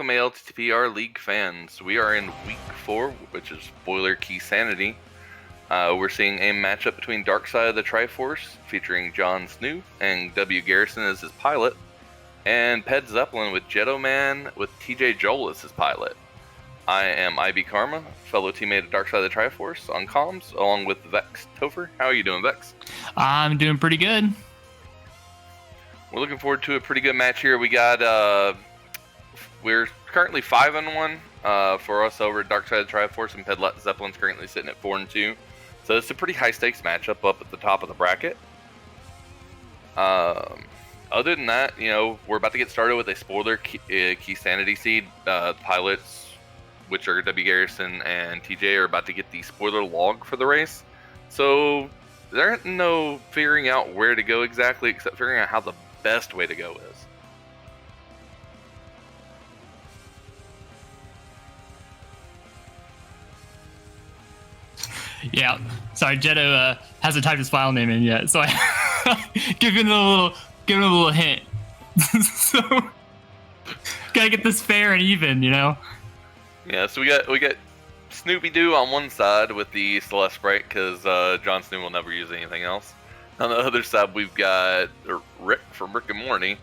welcome ALTTPR League fans. We are in week 4, which is Spoiler Key Sanity. We're seeing a matchup between Dark Side of the Triforce, featuring John Snuu and W. Garrison as his pilot, and Ped Zeppelin with Jeddoman with TJ Joel as his pilot. I am IB Karma, fellow teammate of Dark Side of the Triforce on comms, along with Vex Topher. How are you doing, Vex? I'm doing pretty good. We're looking forward to a pretty good match here. We got, we're currently 5-1 for us over at Dark Side of the Triforce, and Ped Zeppelin's currently sitting at 4-2. So it's a pretty high stakes matchup up at the top of the bracket. Other than that, you know, we're about to get started with a spoiler key sanity seed. Pilots, which are W. Garrison and TJ, are about to get the spoiler log for the race. So there ain't no figuring out where to go exactly, except figuring out how the best way to go is. Yeah, sorry, Jeddo hasn't typed his file name in yet, so I giving him a little hint. So gotta get this fair and even, you know. Yeah, so we got Snoopy Doo on one side with the Celeste Sprite, because Jon Snow will never use anything else. On the other side, we've got Rick from Rick and Morty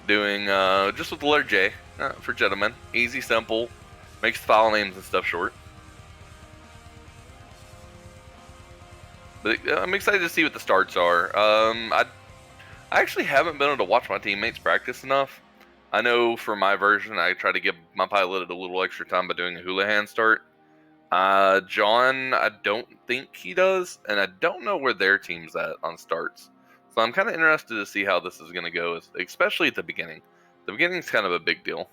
doing just with the letter J for Jeddoman. Easy, simple, makes file names and stuff short. But I'm excited to see what the starts are. I actually haven't been able to watch my teammates practice enough. I know for my version, I try to give my pilot a little extra time by doing a Houlihan start. John, I don't think he does, and I don't know where their team's at on starts. So I'm kind of interested to see how this is going to go, especially at the beginning. The beginning's kind of a big deal.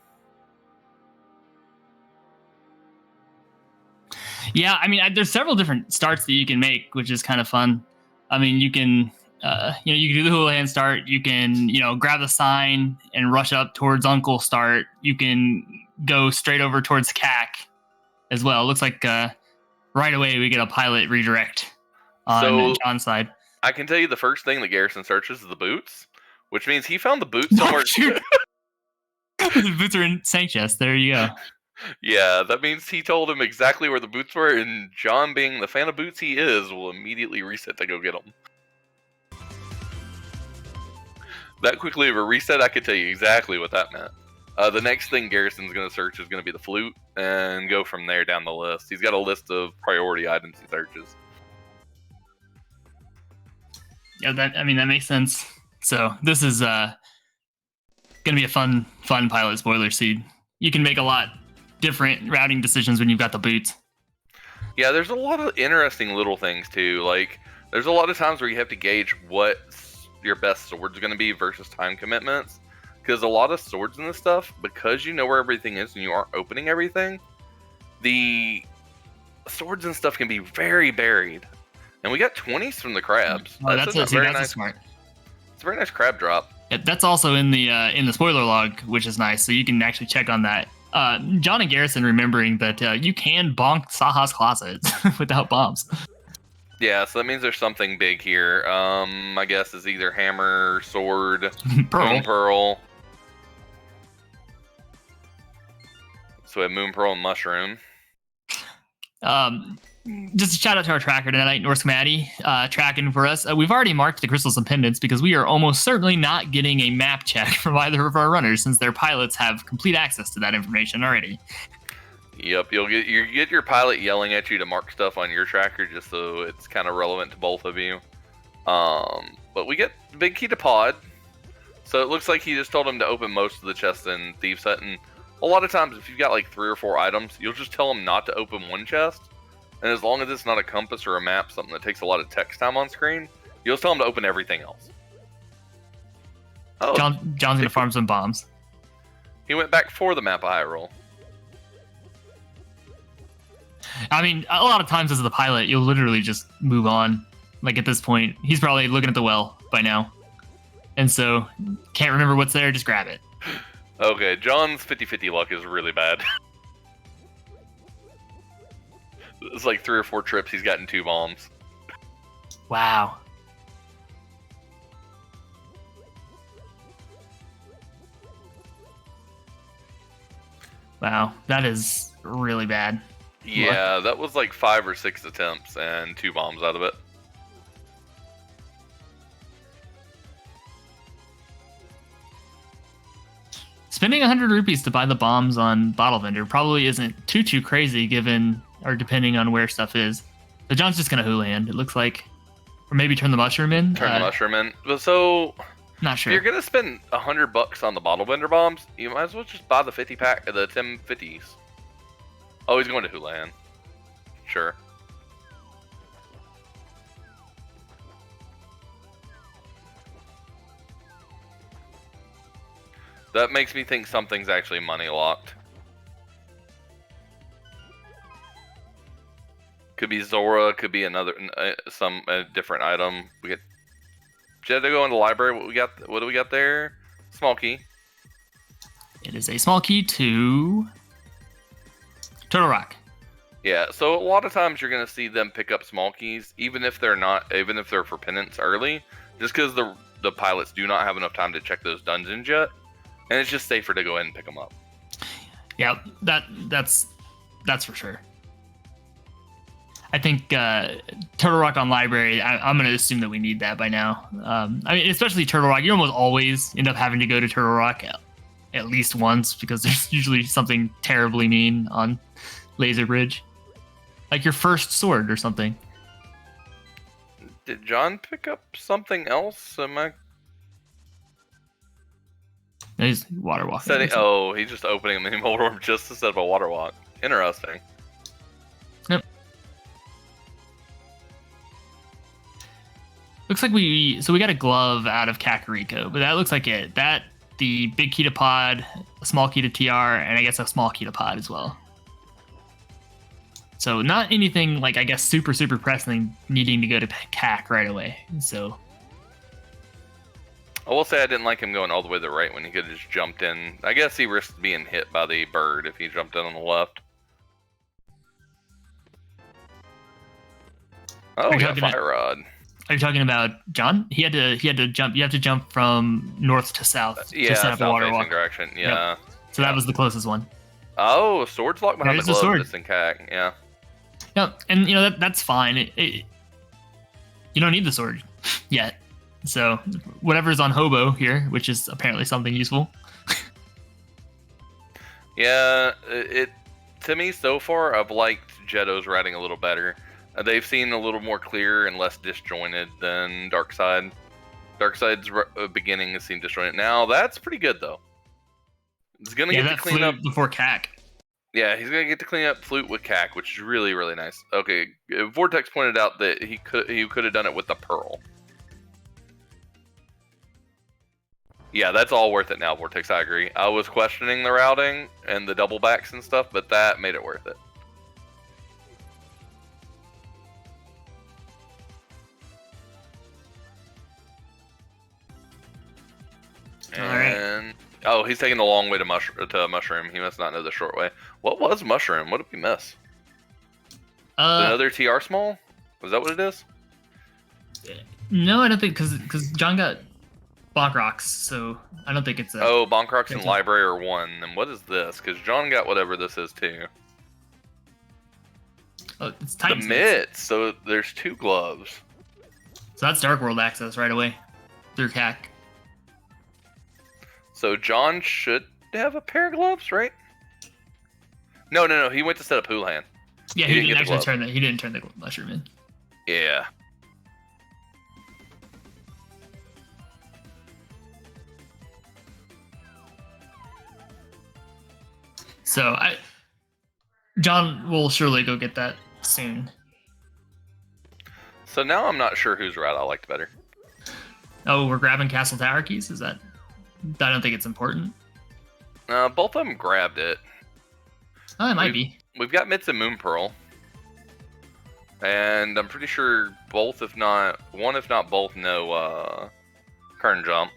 Yeah, I mean, there's several different starts that you can make, which is kind of fun. I mean, you can, you can do the Houlihan start. You can, grab the sign and rush up towards Uncle start. You can go straight over towards CAC as well. It looks like right away we get a pilot redirect on John's side. I can tell you the first thing that Garrison searches is the boots, which means he found the boots somewhere. The boots are in Sank Chest. There you go. Yeah, that means he told him exactly where the boots were, and John, being the fan of boots he is, will immediately reset to go get them. That quickly of a reset, I could tell you exactly what that meant. The next thing Garrison's going to search is going to be the flute, and go from there down the list. He's got a list of priority items he searches. Yeah, that makes sense. So this is going to be a fun pilot spoiler seed. You can make a lot different routing decisions when you've got the boots. Yeah, there's a lot of interesting little things too. Like, there's a lot of times where you have to gauge what your best sword's going to be versus time commitments. Because a lot of swords and this stuff, because you know where everything is and you aren't opening everything, the swords and stuff can be very buried. And we got 20s from the crabs. Oh, that's smart. It's a very nice crab drop. Yeah, that's also in the spoiler log, which is nice. So you can actually check on that. John and Garrison remembering that you can bonk Saha's closet without bombs. Yeah, so that means there's something big here. I guess it's either hammer, sword, Moon Pearl. So we have Moon Pearl and Mushroom. Just a shout out to our tracker tonight, Norse Matty, tracking for us. We've already marked the crystals and pendants because we are almost certainly not getting a map check from either of our runners, since their pilots have complete access to that information already. Yep, you get your pilot yelling at you to mark stuff on your tracker just so it's kind of relevant to both of you. But we get the big key to pod. So it looks like he just told him to open most of the chests in Thieves Hut. And a lot of times, if you've got like 3 or 4 items, you'll just tell him not to open one chest. And as long as it's not a compass or a map, something that takes a lot of text time on screen, you'll tell him to open everything else. Oh, John's gonna farm some bombs. He went back for the map of Hyrule. I mean, a lot of times as the pilot, you'll literally just move on. Like at this point, he's probably looking at the well by now. And so, can't remember what's there, just grab it. Okay, John's 50-50 luck is really bad. It's like 3 or 4 trips, he's gotten 2 bombs. Wow. Wow, that is really bad. Yeah, that was like 5 or 6 attempts and 2 bombs out of it. Spending 100 rupees to buy the bombs on Bottle Vendor probably isn't too crazy given or depending on where stuff is. So John's just gonna Houlihan, it looks like. Or maybe turn the mushroom in. Turn the mushroom in. But so Not sure. if you're gonna spend $100 on the Bottle Vendor bombs, you might as well just buy the 50 pack, the 10 50s. Oh, he's going to Houlihan. Sure. That makes me think something's actually money locked. Could be Zora, could be another, some different item. We get Jed to go in the library. What do we got there? Small key. It is a small key to Turtle Rock. Yeah, so a lot of times you're gonna see them pick up small keys, even if they're for penance early, just because the pilots do not have enough time to check those dungeons yet, and it's just safer to go ahead and pick them up. Yeah, that's for sure. I think Turtle Rock on library. I'm going to assume that we need that by now. I mean, especially Turtle Rock. You almost always end up having to go to Turtle Rock at least once because there's usually something terribly mean on Laser Bridge, like your first sword or something. Did John pick up something else? Am I? No, he's water walking. Oh, he's just opening the mobile room just to set up a water walk. Interesting. Yep. Looks like we got a glove out of Kakariko, but that looks like it. The big key to pod, a small key to TR, and I guess a small key to pod as well. So not anything like, I guess, super pressing, needing to go to CAC right away. So I will say I didn't like him going all the way to the right when he could have just jumped in. I guess he risked being hit by the bird if he jumped in on the left. Oh, we got a fire rod. Are you talking about John? He had to jump. You have to jump from north to south to set up a water walk direction. Yeah. Yep. So that was the closest one. Oh, sword's locked behind the glove. Sword. This in CAC. Yeah. Yep, and that's fine. You don't need the sword yet. So whatever's on Hobo here, which is apparently something useful. Yeah, to me so far, I've liked Jeddo's writing a little better. They've seen a little more clear and less disjointed than Darkside. Darkside's beginning has seemed disjointed. Now that's pretty good though. He's gonna get to clean up before CAC. Yeah, he's gonna get to clean up flute with CAC, which is really nice. Okay, Vortex pointed out that he could have done it with the pearl. Yeah, that's all worth it now, Vortex. I agree. I was questioning the routing and the double backs and stuff, but that made it worth it. And oh, he's taking the long way to mushroom. He must not know the short way. What was mushroom? What did we miss? Another TR small? Was that what it is? No, I don't think because John got Bonk Rocks, so I don't think it's a. Oh, Bonk Rocks and library are one. And what is this? Because John got whatever this is too. Oh, it's Titan's the mitts. So there's 2 gloves. So that's Dark World access right away through CAC. So John should have a pair of gloves, right? No. He went to set up Houlihan. Yeah, he didn't actually turn that. He didn't turn the mushroom in. Yeah. So John will surely go get that soon. So now I'm not sure whose route I liked better. Oh, we're grabbing Castle Tower keys? Is that? I don't think it's important. Both of them grabbed it. Oh, it might be. We've got Mitts and Moon Pearl. And I'm pretty sure both, if not both, know Kern Jump.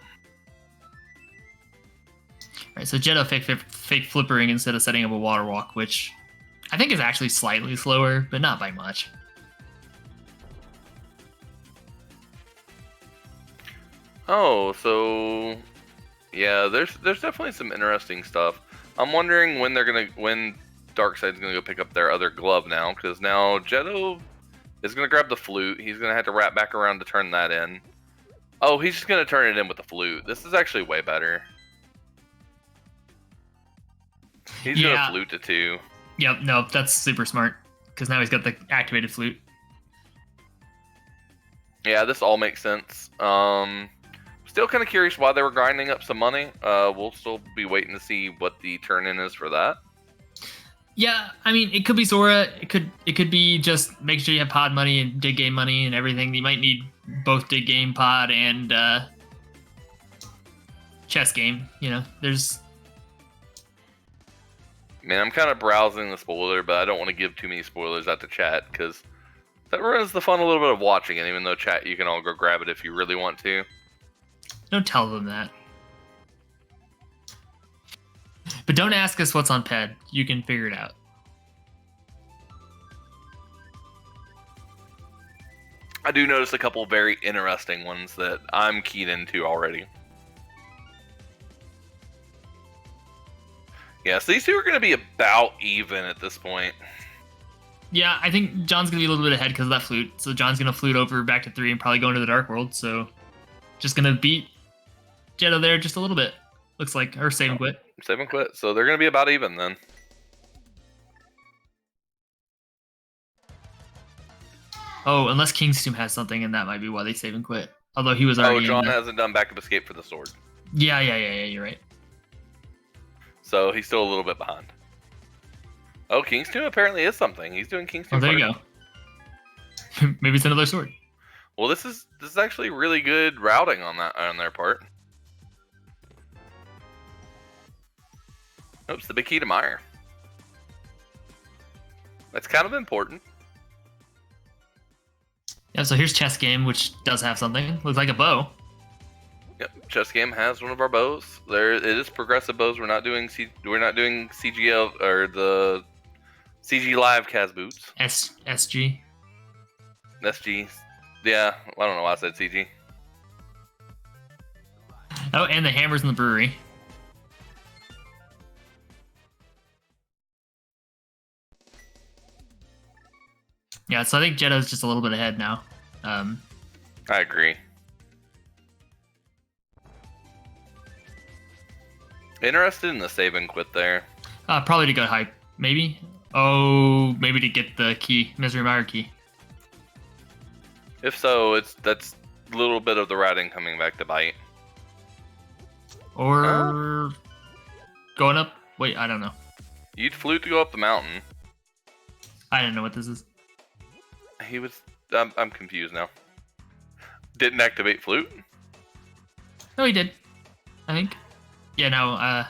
Right, so Jeddo fake flippering instead of setting up a water walk, which I think is actually slightly slower, but not by much. Oh, so yeah, there's definitely some interesting stuff. I'm wondering when Darkseid's gonna go pick up their other glove now, because now Jeddo is gonna grab the flute. He's gonna have to wrap back around to turn that in. Oh, he's just gonna turn it in with the flute. This is actually way better. He's gonna flute to 2. Yep, no, that's super smart. Because now he's got the activated flute. Yeah, this all makes sense. Still kind of curious why they were grinding up some money. We'll still be waiting to see what the turn-in is for that. Yeah, I mean, it could be Zora. It could be just making sure you have pod money and dig game money and everything. You might need both dig game, pod, and chess game. You know, there's. I mean, I'm kind of browsing the spoiler, but I don't want to give too many spoilers out to chat because that ruins the fun a little bit of watching it. Even though chat, you can all go grab it if you really want to. Don't tell them that. But don't ask us what's on PED. You can figure it out. I do notice a couple very interesting ones that I'm keyed into already. Yeah, so these two are going to be about even at this point. Yeah, I think John's going to be a little bit ahead because of that flute. So John's going to flute over back to 3 and probably go into the Dark World. So just going to beat Jeddo there just a little bit. Looks like, or save and quit. Save and quit. So they're going to be about even then. Oh, unless King's Tomb has something, and that might be why they save and quit. Although he was already. Oh, John hasn't done backup escape for the sword. Yeah. You're right. So he's still a little bit behind. Oh, King's Tomb apparently is something. He's doing King's Tomb. Oh, there you go. Maybe it's another sword. Well, this is actually really good routing on their part. Oops, the big key to Meyer. That's kind of important. Yeah, so here's chess game, which does have something. Looks like a bow. Yep, chess game has one of our bows. It is progressive bows. We're not doing CGL or the CG Live Kaz boots. SG. SG. Yeah, I don't know why I said CG. Oh, and the hammers in the brewery. Yeah, so I think Jeddo's just a little bit ahead now. I agree. Interested in the save and quit there. Probably to go hype, maybe. Oh, maybe to get the key, Misery Mire key. If so, that's a little bit of the routing coming back to bite. Or going up. Wait, I don't know. You'd flute to go up the mountain. I don't know what this is. He was. I'm confused now. Didn't activate flute? No, he did. I think. Yeah, no.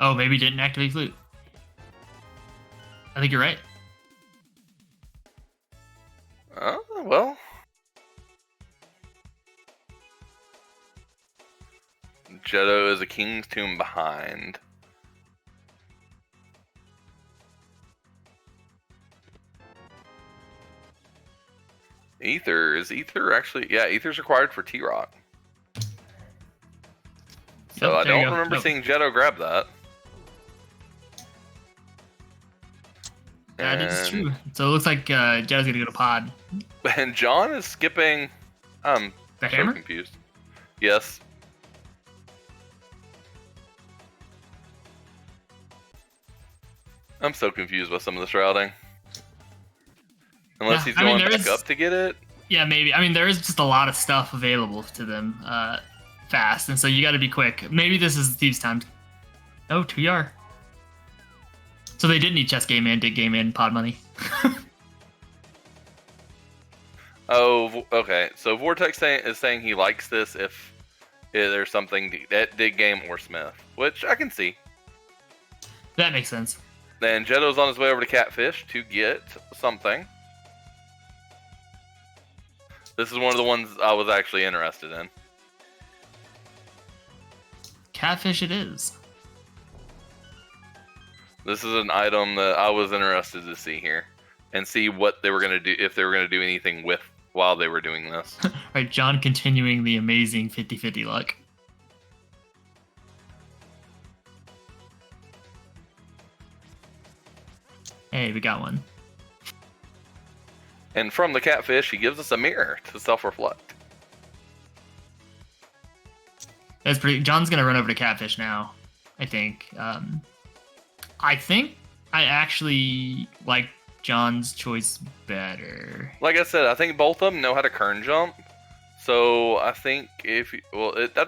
Oh, maybe didn't activate flute. I think you're right. Oh, well. Jeddo is a King's Tomb behind. Is Ether actually? Yeah, Ether's required for T-Rock. So I don't remember seeing Jeddo grab that. That is true. So it looks like Jeddo's gonna go to pod. And John is skipping. I'm the so hammer? confused. Yes. I'm so confused by some of this routing. Unless he's going back up to get it. Yeah, maybe. I mean, there is just a lot of stuff available to them fast, and so you got to be quick. Maybe this is Thieves' time. Oh, 2R. So they did need chess game and dig game and pod money. Oh, okay. So Vortex is saying he likes this if there's something at dig game or Smith, which I can see. That makes sense. Then Jeddo's on his way over to Catfish to get something. This is one of the ones I was actually interested in. Catfish it is. This is an item that I was interested to see here and see what they were going to do, if they were going to do anything with while they were doing this. Right, John continuing the amazing 50-50 luck. Hey, we got one. And from the catfish, he gives us a mirror to self-reflect. That's pretty. John's gonna run over to catfish now. I think. I think I actually like John's choice better. Like I said, I think both of them know how to kern jump. So I think if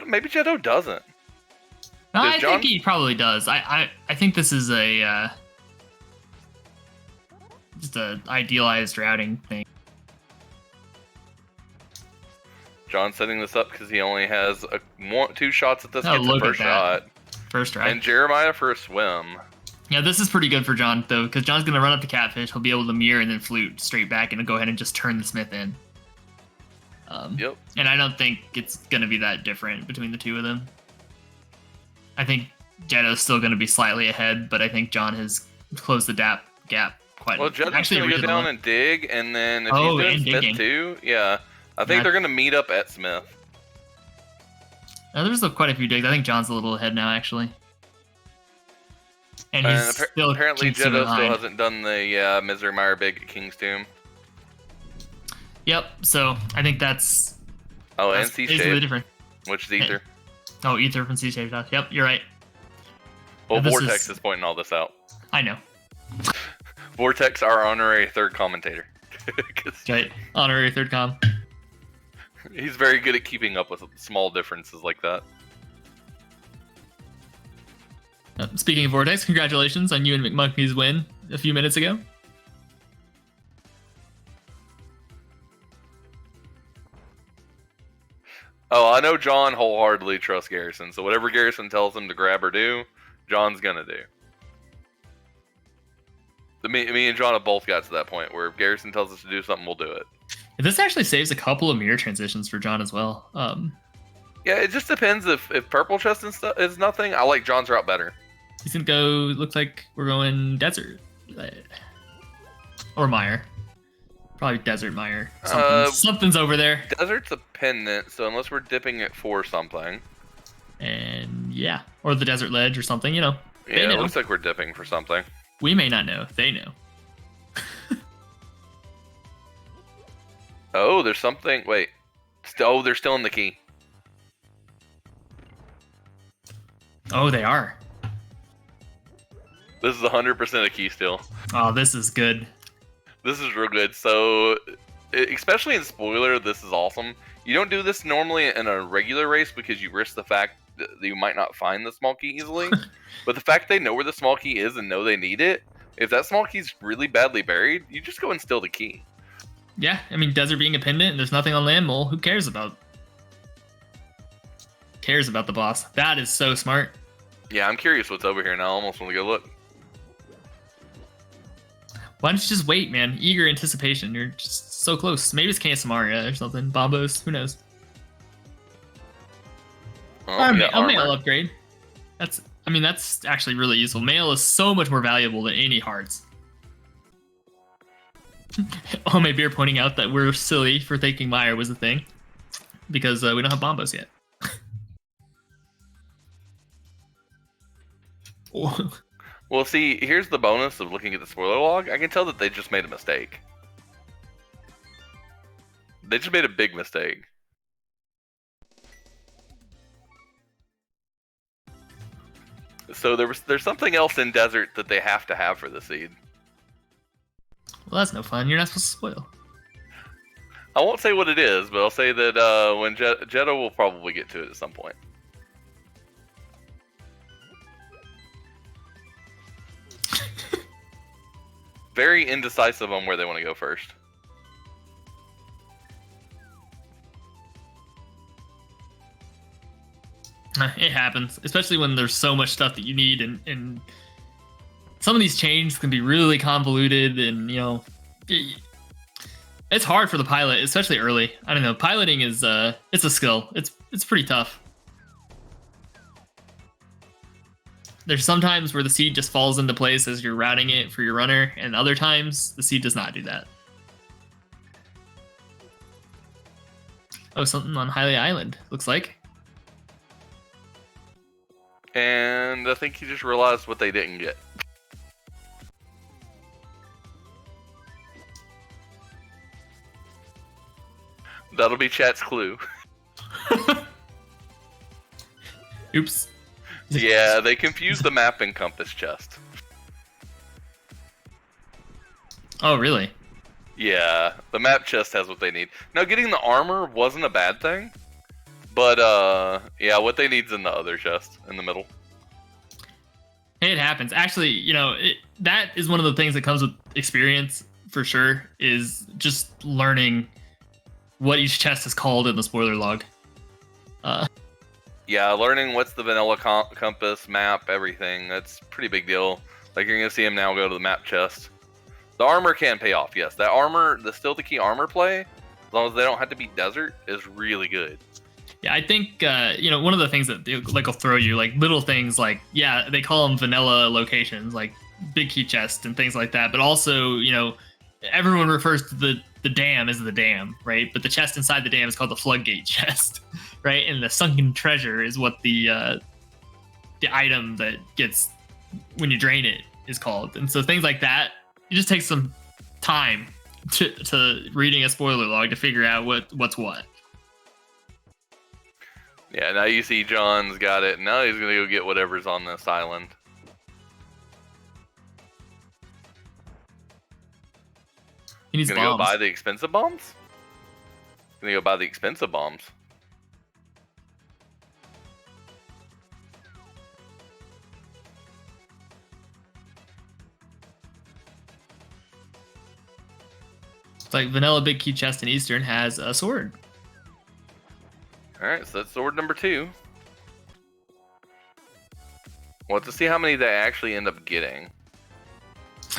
maybe Jeddo doesn't. No, I think he probably does. I think this is a just a idealized routing thing. John's setting this up because he only has two shots at this. Oh, Gets the first shot. First try. And Jeremiah for a swim. Yeah, this is pretty good for John though, because John's gonna run up to catfish. He'll be able to mirror and then flute straight back, and go ahead and just turn the Smith in. Yep. And I don't think it's gonna be that different between the two of them. I think Jeddo's still gonna be slightly ahead, but I think John has closed the gap quite. Well, Jeddo's gonna go down and dig, and then if he's doing Smith digging too, yeah, I think they're gonna meet up at Smith. Now, there's quite a few digs. I think John's a little ahead now, actually. And he's still apparently Jeddo still hasn't done the Misery Mire big at King's Tomb. Yep. So I think that's. Oh, and C-shaped. Different. Which is Ether. Oh, Ether from C-shaped. Yep, you're right. Well, Vortex is pointing all this out. I know. Vortex, our honorary third commentator. Right. Honorary third com. He's very good at keeping up with small differences like that. Speaking of Vortex, congratulations on you and McMonkey's win a few minutes ago. Oh, I know John wholeheartedly trusts Garrison, so whatever Garrison tells him to grab or do, John's gonna do. Me and John have both got to that point where if Garrison tells us to do something, we'll do it. This actually saves a couple of mirror transitions for John as well. Yeah, it just depends if purple chest and stuff is nothing. I like John's route better. He's gonna go. Looks like we're going desert or mire. Probably desert mire. Something's over there. Desert's a pendant, so unless we're dipping it for something. And yeah, or the desert ledge or something. You know. Yeah, it looks like we're dipping for something. We may not know. They know. Oh, there's something. Wait. Oh, they're still in the key. Oh, they are. This is 100% a key still. Oh, this is good. This is real good. So, especially in spoiler, this is awesome. You don't do this normally in a regular race because you risk the fact that you might not find the small key easily. But the fact they know where the small key is and know they need it, if that small key's really badly buried, you just go and steal the key. Yeah, I mean, desert being a pendant, and there's nothing on land mole. Who cares about the boss? That is so smart. Yeah, I'm curious what's over here now. I almost want to go look. Why don't you just wait, man? Eager anticipation. You're just so close. Maybe it's Cansamaria or something. Bombos. Who knows? Oh, a mail upgrade. That's actually really useful. Mail is so much more valuable than any hearts. Oh, my beer pointing out that we're silly for thinking Mire was a thing because we don't have Bombos yet. Well, see, here's the bonus of looking at the spoiler log. I can tell that they just made a mistake. They just made a big mistake. So there's something else in desert that they have to have for the seed. Well, that's no fun. You're not supposed to spoil. I won't say what it is, but I'll say that when Jeddo will probably get to it at some point. Very indecisive on where they want to go first. It happens, especially when there's so much stuff that you need, and some of these chains can be really convoluted, and it's hard for the pilot, especially early. I don't know. Piloting is it's a skill. It's pretty tough. There's sometimes where the seed just falls into place as you're routing it for your runner, and other times the seed does not do that. Oh, something on Hylia Island, looks like. And I think he just realized what they didn't get. That'll be chat's clue. Oops. Yeah, they confused the map and compass chest. Oh, really? Yeah, the map chest has what they need. Now, getting the armor wasn't a bad thing, but yeah, what they need's in the other chest in the middle. Hey, it happens. Actually, that is one of the things that comes with experience for sure. Is just learning what each chest is called in the spoiler log. Yeah, learning what's the vanilla compass, map, everything. That's a pretty big deal. Like, you're going to see him now go to the map chest. The armor can pay off, yes. That armor, the still the key armor play, as long as they don't have to be desert, is really good. Yeah, I think, one of the things that will throw you, like little things like, yeah, they call them vanilla locations, like big key chest and things like that. But also, everyone refers to the dam as the dam, right? But the chest inside the dam is called the floodgate chest, right? And the sunken treasure is what the item that gets when you drain it is called. And so things like that, it just takes some time to reading a spoiler log to figure out what's what. Yeah, now you see John's got it. Now he's gonna go get whatever's on this island. He needs gonna bombs. go buy the expensive bombs? Gonna go buy the expensive bombs. It's like vanilla big key chest in Eastern has a sword. Alright, so that's sword number 2. Well, to see how many they actually end up getting.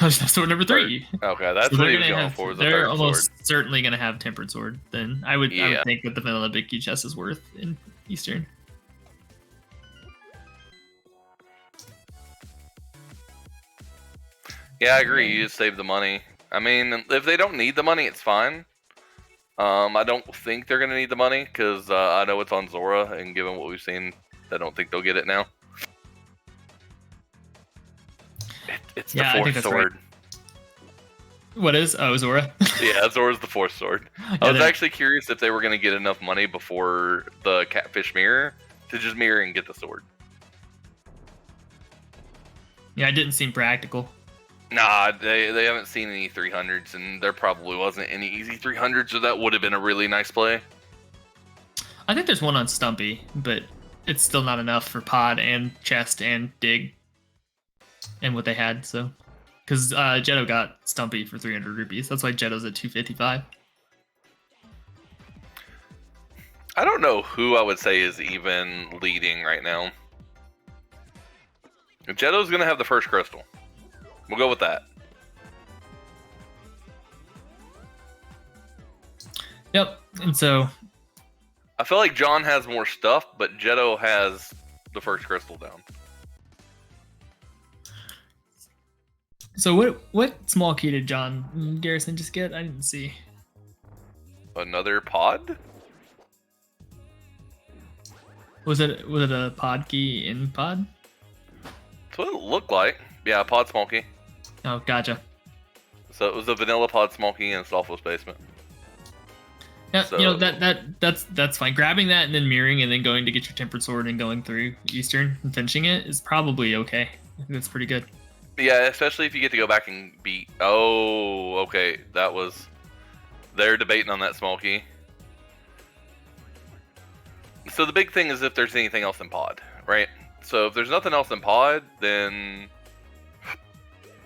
Sword number 3. Okay, that's so what he was going for. They're almost certainly going to have tempered sword. Then I would think what the vanilla big key chest is worth in Eastern. Yeah, I agree. You just save the money. I mean, if they don't need the money, it's fine. I don't think they're going to need the money because I know it's on Zora, and given what we've seen, I don't think they'll get it now. It's the fourth sword. Right. What is? Oh, Zora? Yeah, Zora's the fourth sword. I was actually curious if they were going to get enough money before the catfish mirror to just mirror and get the sword. Yeah, it didn't seem practical. Nah, they haven't seen any 300s, and there probably wasn't any easy 300s, so that would have been a really nice play. I think there's one on Stumpy, but it's still not enough for Pod and Chest and Dig and what they had, so... Because Jeddo got Stumpy for 300 rupees. That's why Jeddo's at 255. I don't know who I would say is even leading right now. Jeddo's going to have the first crystal. We'll go with that. Yep, and so... I feel like John has more stuff, but Jeddo has the first crystal down. So what small key did John Garrison just get? I didn't see. Another pod? Was it a pod key in pod? That's what it looked like. Yeah, pod small key. Oh, gotcha. So it was a vanilla pod small key in Stolfo's basement. Yeah, so, that's fine. Grabbing that and then mirroring and then going to get your tempered sword and going through Eastern and finishing it is probably okay. I think that's pretty good. Yeah, especially if you get to go back and beat... Oh, okay. That was... They're debating on that small key. So the big thing is if there's anything else in pod, right? So if there's nothing else in pod, then...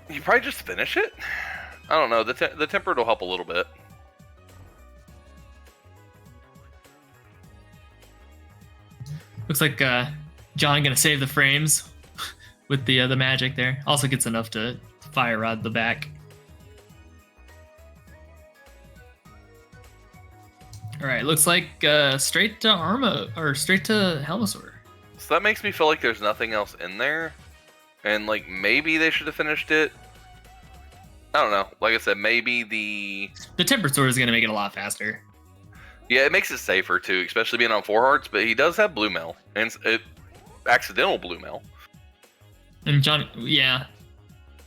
You probably just finish it? I don't know. The tempered will help a little bit. Looks like John gonna save the frames with the magic there. Also gets enough to fire rod the back. All right, looks like straight to Arma or straight to Helmasaur. So that makes me feel like there's nothing else in there, and like maybe they should have finished it. I don't know. Like I said, maybe the tempered sword is gonna make it a lot faster. Yeah, it makes it safer too, especially being on 4 hearts. But he does have blue mail, and accidental blue mail. And John, yeah,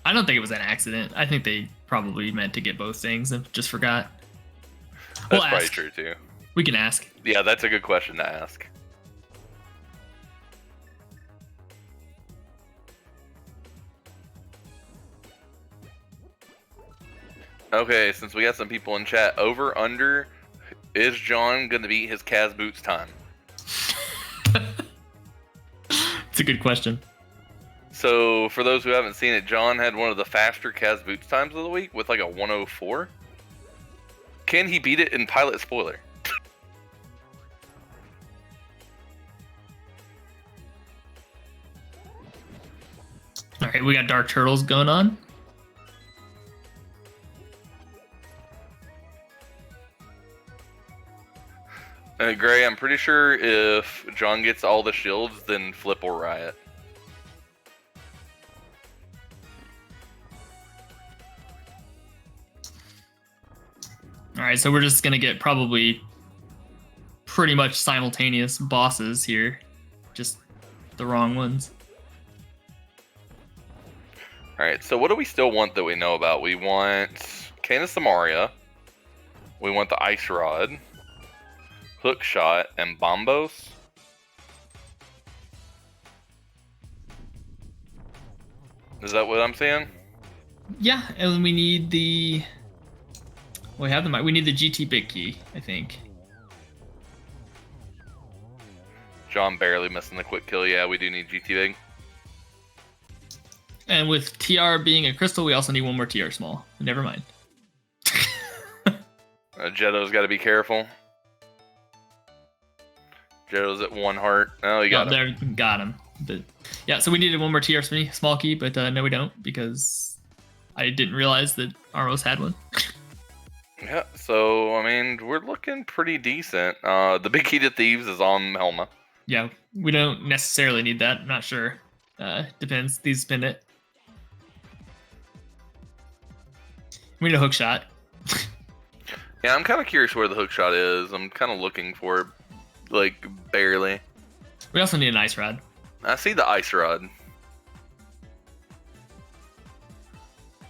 I don't think it was an accident. I think they probably meant to get both things and just forgot. That's probably true too. We can ask. Yeah, that's a good question to ask. Okay, since we got some people in chat, over, under, is John going to beat his Kaz Boots time? It's a good question. So, for those who haven't seen it, John had one of the faster Kaz Boots times of the week with like a 104. Can he beat it in Pilot Spoiler? All right, we got Dark Turtles going on. Gray, I'm pretty sure if John gets all the shields, then Flip will riot. All right, so we're just gonna get probably pretty much simultaneous bosses here, just the wrong ones. All right, so what do we still want that we know about? We want Canis Samaria. We want the Ice Rod, Hook Shot, and Bombos. Is that what I'm saying? Yeah, and then we need the. We have the. We need the GT Big Key, I think. John barely missing the quick kill. Yeah, we do need GT Big. And with TR being a crystal, we also need one more TR small. Never mind. Jeddo's got to be careful. Jeddo's at 1 heart. Oh, you got him. There, got him. But, yeah, so we needed one more TR small key, but no, we don't, because I didn't realize that Armos had one. Yeah, so, I mean, we're looking pretty decent. The big key to thieves is on Helma. Yeah, we don't necessarily need that. I'm not sure. Depends. These spin it. We need a hook shot. Yeah, I'm kind of curious where the hook shot is. I'm kind of looking for it, like, barely. We also need an ice rod. I see the ice rod.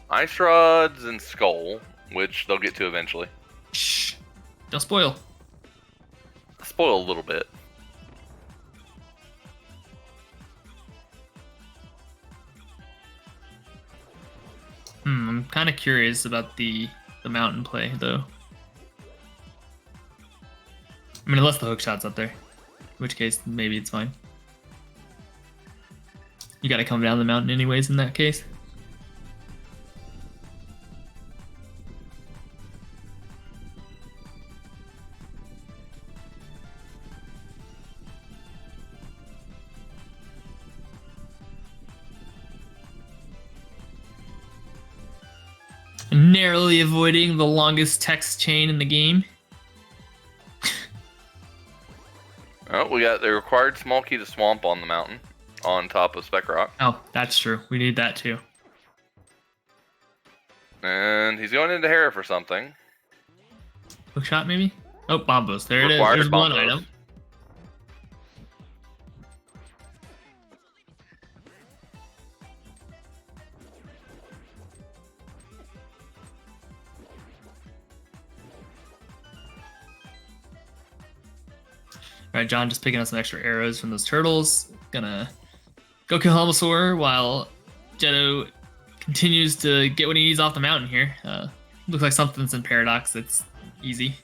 Ice rods and skull, which they'll get to eventually. Shh. Don't spoil. Spoil a little bit. I'm kind of curious about the mountain play, though. I mean, unless the hook shot's up there. In which case, maybe it's fine. You gotta come down the mountain anyways in that case. Narrowly avoiding the longest text chain in the game. Oh, we got the required small key to swamp on the mountain, on top of Spec Rock. Oh, that's true. We need that too. And he's going into Hera for something. Hook shot, maybe? Oh, Bombos. There it is. Required There's one Bombos. item. All right, John just picking up some extra arrows from those turtles. Gonna go kill Helmasaur while Jeddo continues to get what he needs off the mountain here. Looks like something's in Paradox that's easy.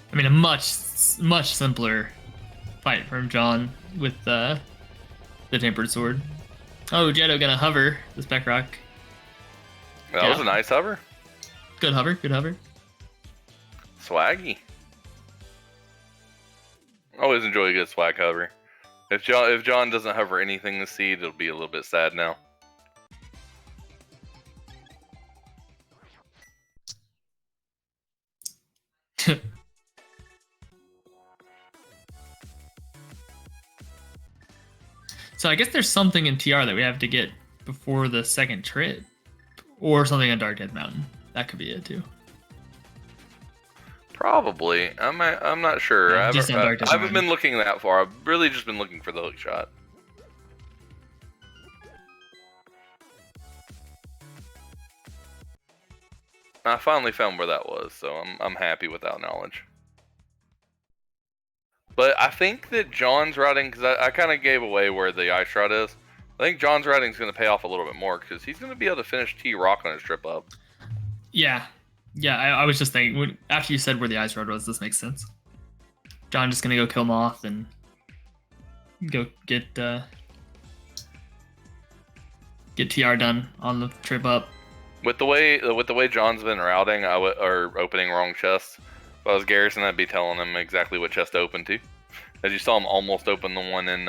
I mean, a much simpler fight from John with the Tempered Sword. Oh, Jeddo gonna hover the Spec Rock. That was a nice hover. Good hover, good hover. Swaggy. Always enjoy a good swag hover. If John doesn't hover anything this seed, it'll be a little bit sad now. So I guess there's something in TR that we have to get before the second trip. or something on Dark Death Mountain. That could be it too. Probably. I'm not sure. Yeah, I haven't been looking that far. I've really just been looking for the hook shot. I finally found where that was, so I'm happy with that knowledge. But I think that John's routing, because I kind of gave away where the ice rod is. I think John's routing is going to pay off a little bit more because he's going to be able to finish T-Rock on his trip up. Yeah. Yeah, I was just thinking, after you said where the ice rod was, this makes sense. John just going to go kill Moth and go get TR done on the trip up. With the way John's been routing, or opening wrong chests, if I was Garrison, I'd be telling him exactly what chest to open to. As you saw him almost open the one in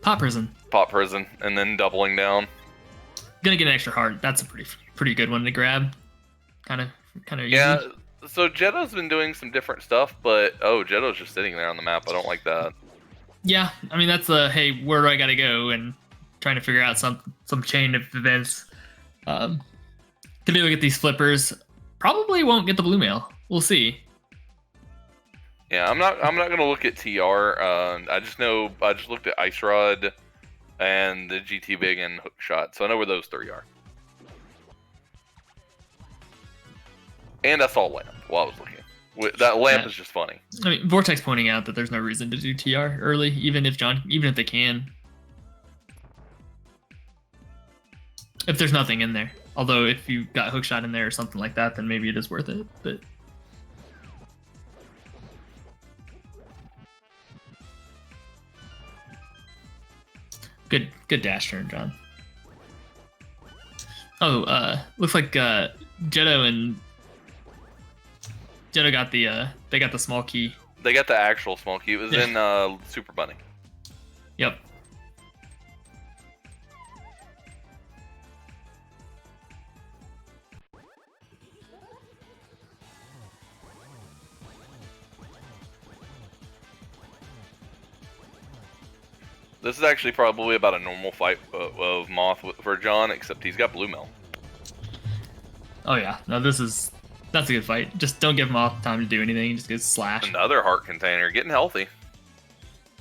Pot Prison, and then doubling down. Gonna get an extra heart. That's a pretty good one to grab. Kind of easy. Yeah. So Jeddo's been doing some different stuff, but Jeddo's just sitting there on the map. I don't like that. Yeah, I mean that's hey, where do I gotta go, and trying to figure out some chain of events. To be able to get these flippers, probably won't get the blue mail. We'll see. Yeah, I'm not gonna look at TR. I just looked at Ice Rod and the GT Big and Hook Shot, so I know where those three are. And I saw Lamp while I was looking. That Lamp is just funny. I mean, Vortex pointing out that there's no reason to do TR early, even if they can. If there's nothing in there. Although if you got Hookshot in there or something like that, then maybe it is worth it. But good dash turn, John. Looks like Jeddo got the small key. They got the actual small key. It was in Super Bunny. Yep. This is actually probably about a normal fight of Moth for John, except he's got blue mail. Oh yeah, no, that's a good fight. Just don't give Moth time to do anything. Just get slash. Another heart container, getting healthy.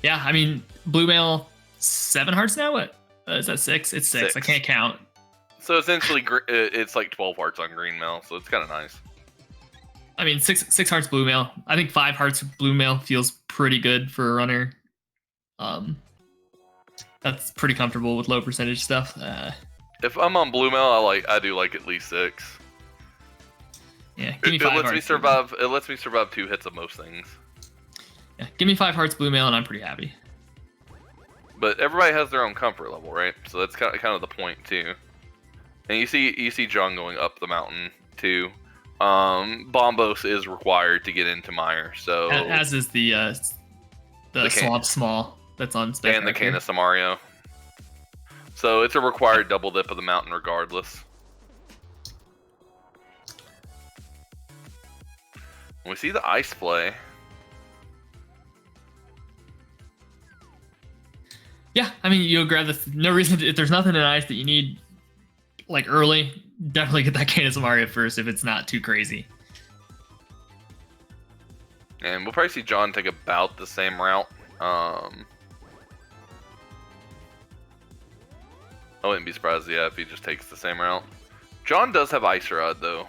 Yeah, I mean, blue mail 7 hearts now. What is that? 6? It's 6. I can't count. So essentially, it's like 12 hearts on green mail, so it's kind of nice. I mean, 6 hearts blue mail. I think 5 hearts blue mail feels pretty good for a runner. That's pretty comfortable with low percentage stuff. If I'm on blue mail, I do like at least 6. Yeah, give me 5 it lets hearts. It lets me survive 2 hits of most things. Yeah, give me 5 hearts blue mail, and I'm pretty happy. But everybody has their own comfort level, right? So that's kind of the point too. And you see John going up the mountain too. Bombos is required to get into Mire, so as is the Swamp Small that's on spec and the Can of Samario. So it's a required double dip of the mountain regardless. We see the ice play. Yeah, I mean, you'll grab this. No reason if there's nothing in ice that you need, like early, definitely get that Can of Samario first if it's not too crazy. And we'll probably see John take about the same route. I wouldn't be surprised, if he just takes the same route. John does have Ice Rod, though,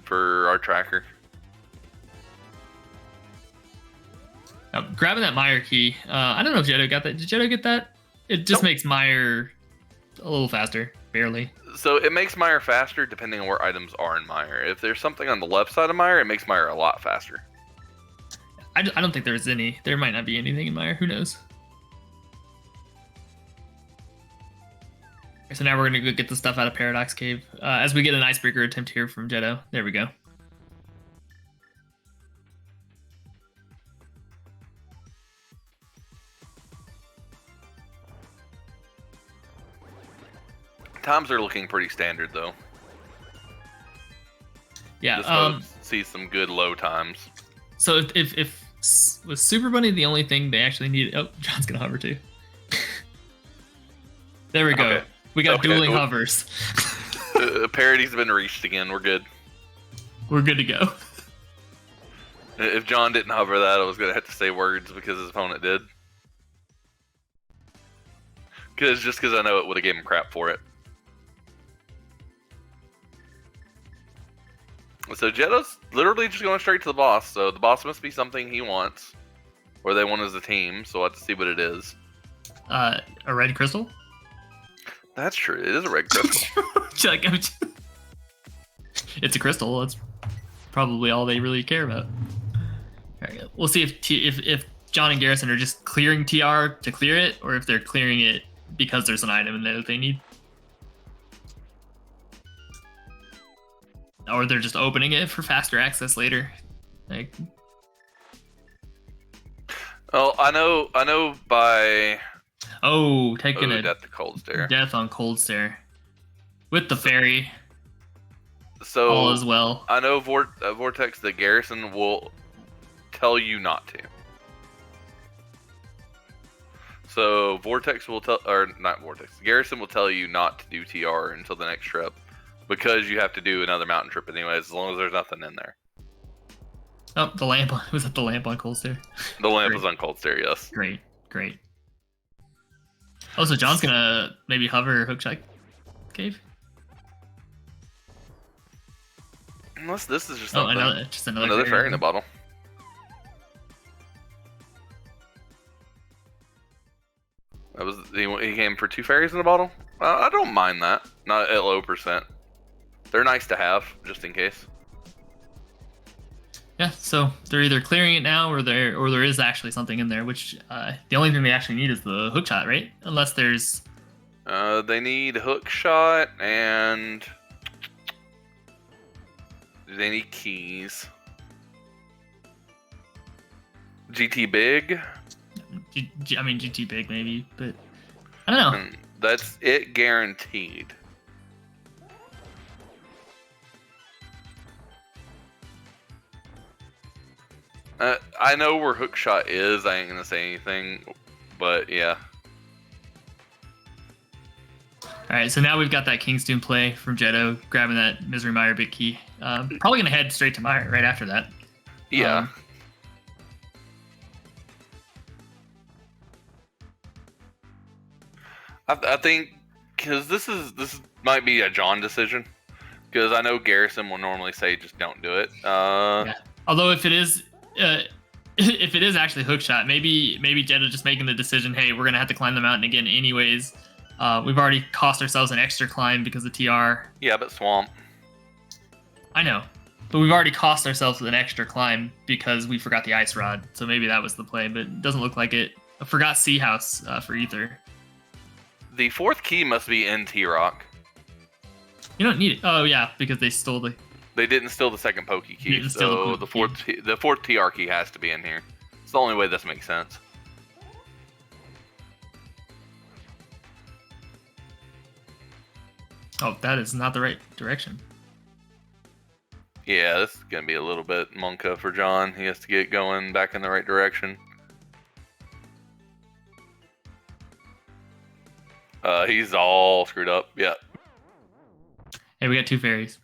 for our tracker. Now, grabbing that Mire key, I don't know if Jeddo got that. Did Jeddo get that? It just makes Mire a little faster, barely. So it makes Mire faster depending on where items are in Mire. If there's something on the left side of Mire, it makes Mire a lot faster. I don't think there's any. There might not be anything in Mire. Who knows? Okay, so now we're going to go get the stuff out of Paradox Cave. As we get an Icebreaker attempt here from Jeddo. There we go. Times are looking pretty standard, though. Yeah. See some good low times. So if was Super Bunny the only thing they actually needed? Oh, John's gonna hover too. There we go. Okay. We got dueling hovers. Parody's been reached again. We're good. We're good to go. If John didn't hover that, I was gonna have to say words because his opponent did. Just because I know it would have gave him crap for it. So Jeddo's literally just going straight to the boss. So the boss must be something he wants, or they want as a team. So we'll have to see what it is. A red crystal? That's true. It is a red crystal. It's a crystal. That's probably all they really care about. All right, we'll see if John and Garrison are just clearing TR to clear it, or if they're clearing it because there's an item in there that they need. Or they're just opening it for faster access later. Like, oh, I know by. Oh, taking a death to cold stare. Death on cold stare with the fairy. So all as well. I know Vortex. The Garrison will tell you not to. So Vortex will tell, or not Vortex. Garrison will tell you not to do TR until the next trip, because you have to do another mountain trip anyways, as long as there's nothing in there. Oh, the lamp. Was that the lamp on cold stare? The lamp was on cold stare, yes. Great. Oh, so John's gonna maybe hover Hookshot Cave? Unless this is just another fairy in the bottle. That was he came for 2 fairies in the bottle. I don't mind that. Not at low percent. They're nice to have just in case. Yeah, so they're either clearing it now, or there is actually something in there. Which the only thing they actually need is the hookshot, right? Unless there's. They need hookshot and they need keys. GT big. I mean GT big maybe, but I don't know. That's it guaranteed. I know where hookshot is. I ain't gonna say anything, but yeah. All right, so now we've got that Kingston play from Jeddo, grabbing that Misery Mire big key. Probably gonna head straight to Mire right after that. Yeah. I think because this might be a John decision, because I know Garrison will normally say just don't do it. Yeah. Although if it is actually hookshot, maybe Jeddo just making the decision, hey, we're gonna have to climb the mountain again anyways. We've already cost ourselves an extra climb because of TR. Yeah, but swamp. I know, but we've already cost ourselves an extra climb because we forgot the ice rod. So maybe that was the play, but it doesn't look like it. I forgot Sea House for Ether. The 4th key must be in T-Rock. You don't need it. Oh yeah, because they stole the. They didn't steal the second Pokey key, so the fourth TR key has to be in here. It's the only way this makes sense. Oh, that is not the right direction. Yeah, this is gonna be a little bit monka for John. He has to get going back in the right direction. He's all screwed up. Yeah. Hey, we got 2 fairies.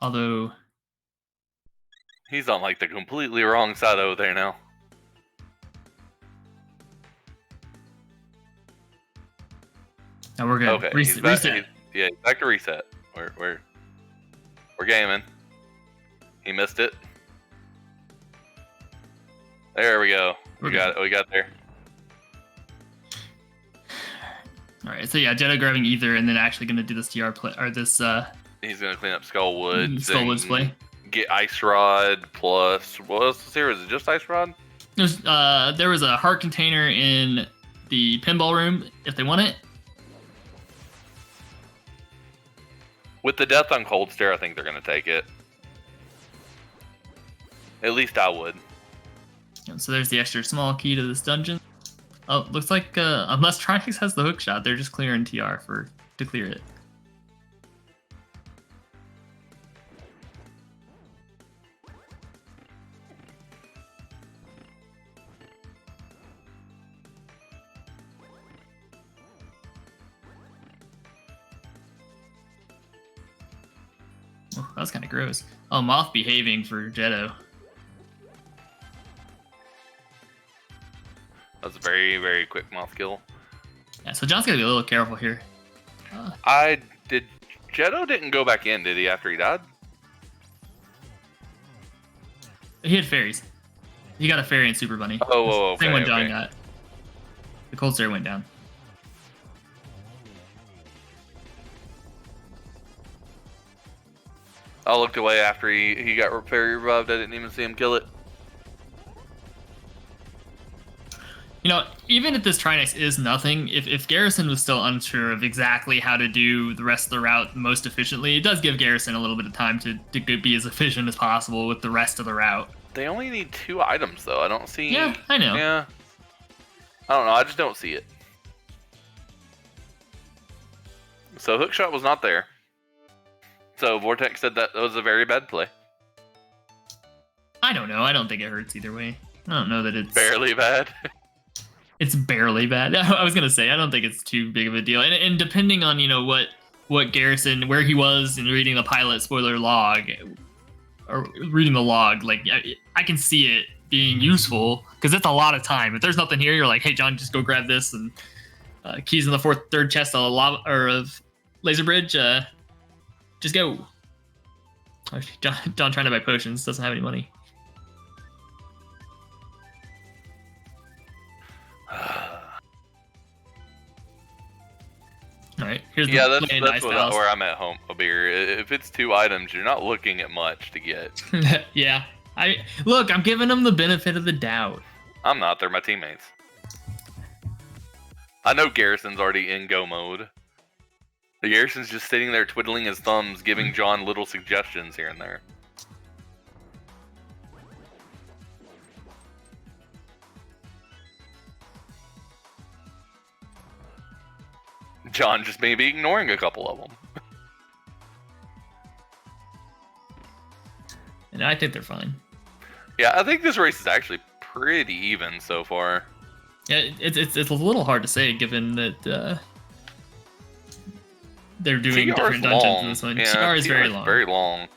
Although he's on like the completely wrong side over there now. Now we're good. Okay, reset. He's back to reset. We're gaming. He missed it. There we go. We got there. All right, so yeah, Jeddo grabbing Ether and then actually going to do this TR play, or this. He's going to clean up Skullwoods. Skullwoods play. Get Ice Rod plus. What else is here? Is it just Ice Rod? There was a heart container in the pinball room if they want it. With the death on cold stare, I think they're going to take it. At least I would. So there's the extra small key to this dungeon. Oh, looks like unless Trinex has the hook shot, they're just clearing TR to clear it. Oh, that was kind of gross. Oh, Moth behaving for Jeddo. That was a very, very quick moth kill. Yeah, so John's gotta be a little careful here. Jeddo didn't go back in, did he, after he died? He had fairies. He got a fairy and Super Bunny. Oh, okay, same one John okay. got. The Cold Stare went down. I looked away after he got fairy revived. I didn't even see him kill it. You know, even if this Trinex is nothing, if Garrison was still unsure of exactly how to do the rest of the route most efficiently, it does give Garrison a little bit of time to be as efficient as possible with the rest of the route. They only need 2 items, though. I don't see... Yeah, I know. Yeah. I don't know. I just don't see it. So Hookshot was not there. So Vortex said that was a very bad play. I don't know. I don't think it hurts either way. I don't know that it's... Barely bad. It's barely bad. I was gonna say I don't think it's too big of a deal, and depending on what Garrison, where he was in reading the pilot spoiler log, or reading the log, like I can see it being useful because it's a lot of time. If there's nothing here, you're like, hey John, just go grab this and keys in the third chest of lava or of laser bridge. Just go. Oh, John trying to buy potions doesn't have any money. All right, here's Yeah, the that's where I'm at home, Abir. If it's 2 items, you're not looking at much to get. Yeah, I'm giving them the benefit of the doubt. I'm not. They're my teammates. I know Garrison's already in go mode. The Garrison's just sitting there twiddling his thumbs, giving John little suggestions here and there. John just maybe ignoring a couple of them. And I think they're fine. Yeah, I think this race is actually pretty even so far. Yeah, it's a little hard to say given that they're doing different dungeons in this one. Yeah, TR is very long. Very long.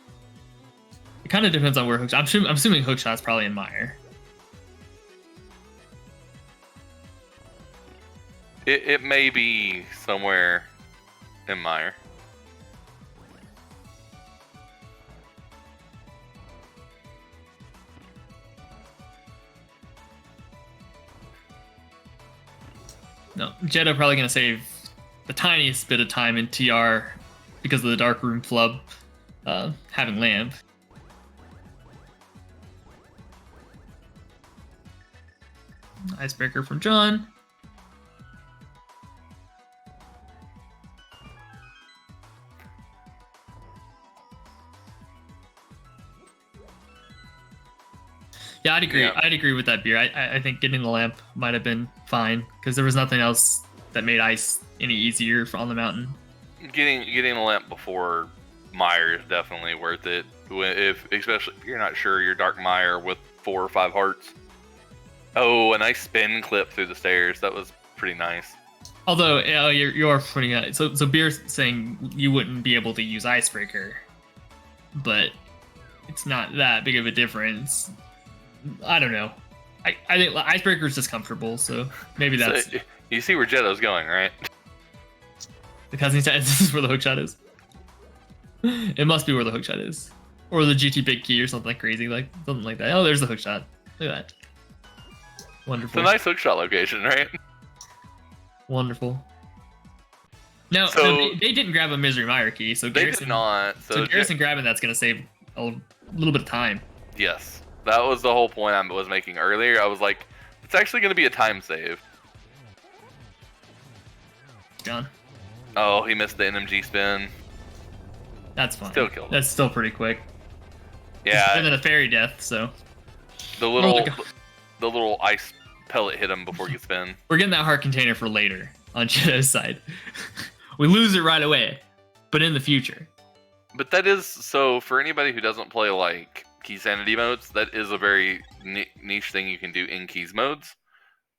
It kind of depends on where Hookshot. I'm assuming Hookshot's probably in Mire. It may be somewhere in Mire. No, Jeddo probably gonna save the tiniest bit of time in TR because of the Dark Room flub having lamp. Icebreaker from John. Yeah, I'd agree. Yeah. I'd agree with that beer. I think getting the lamp might have been fine because there was nothing else that made ice any easier on the mountain. Getting the lamp before Mire is definitely worth it. Especially if you're not sure your Dark Mire with 4 or 5 hearts. Oh, a nice spin clip through the stairs. That was pretty nice. Although you're putting it. So beer's saying you wouldn't be able to use Icebreaker, but it's not that big of a difference. I don't know. I think Icebreaker is just comfortable, so maybe that's. So, you see where Jeddo's going, right? The cousin said this is where the hookshot is. It must be where the hookshot is, or the GT big key or something crazy like something like that. Oh, there's the hookshot. Look at that. Wonderful. It's a nice hookshot location, right? Wonderful. No, So they didn't grab a Misery Mire key, so they Garrison, did not. So Garrison grabbing that's gonna save a little bit of time. Yes, that was the whole point I was making earlier. I was like, it's actually going to be a time save. John. Oh, he missed the NMG spin. That's fine. Still killed him. That's still pretty quick. Yeah. It's better than a fairy death, so. The little ice pellet hit him before he could spin. We're getting that heart container for later on Jeddo's side. We lose it right away, but in the future. But that is, so for anybody who doesn't play like Key Sanity modes, that is a very niche thing you can do in Keys modes,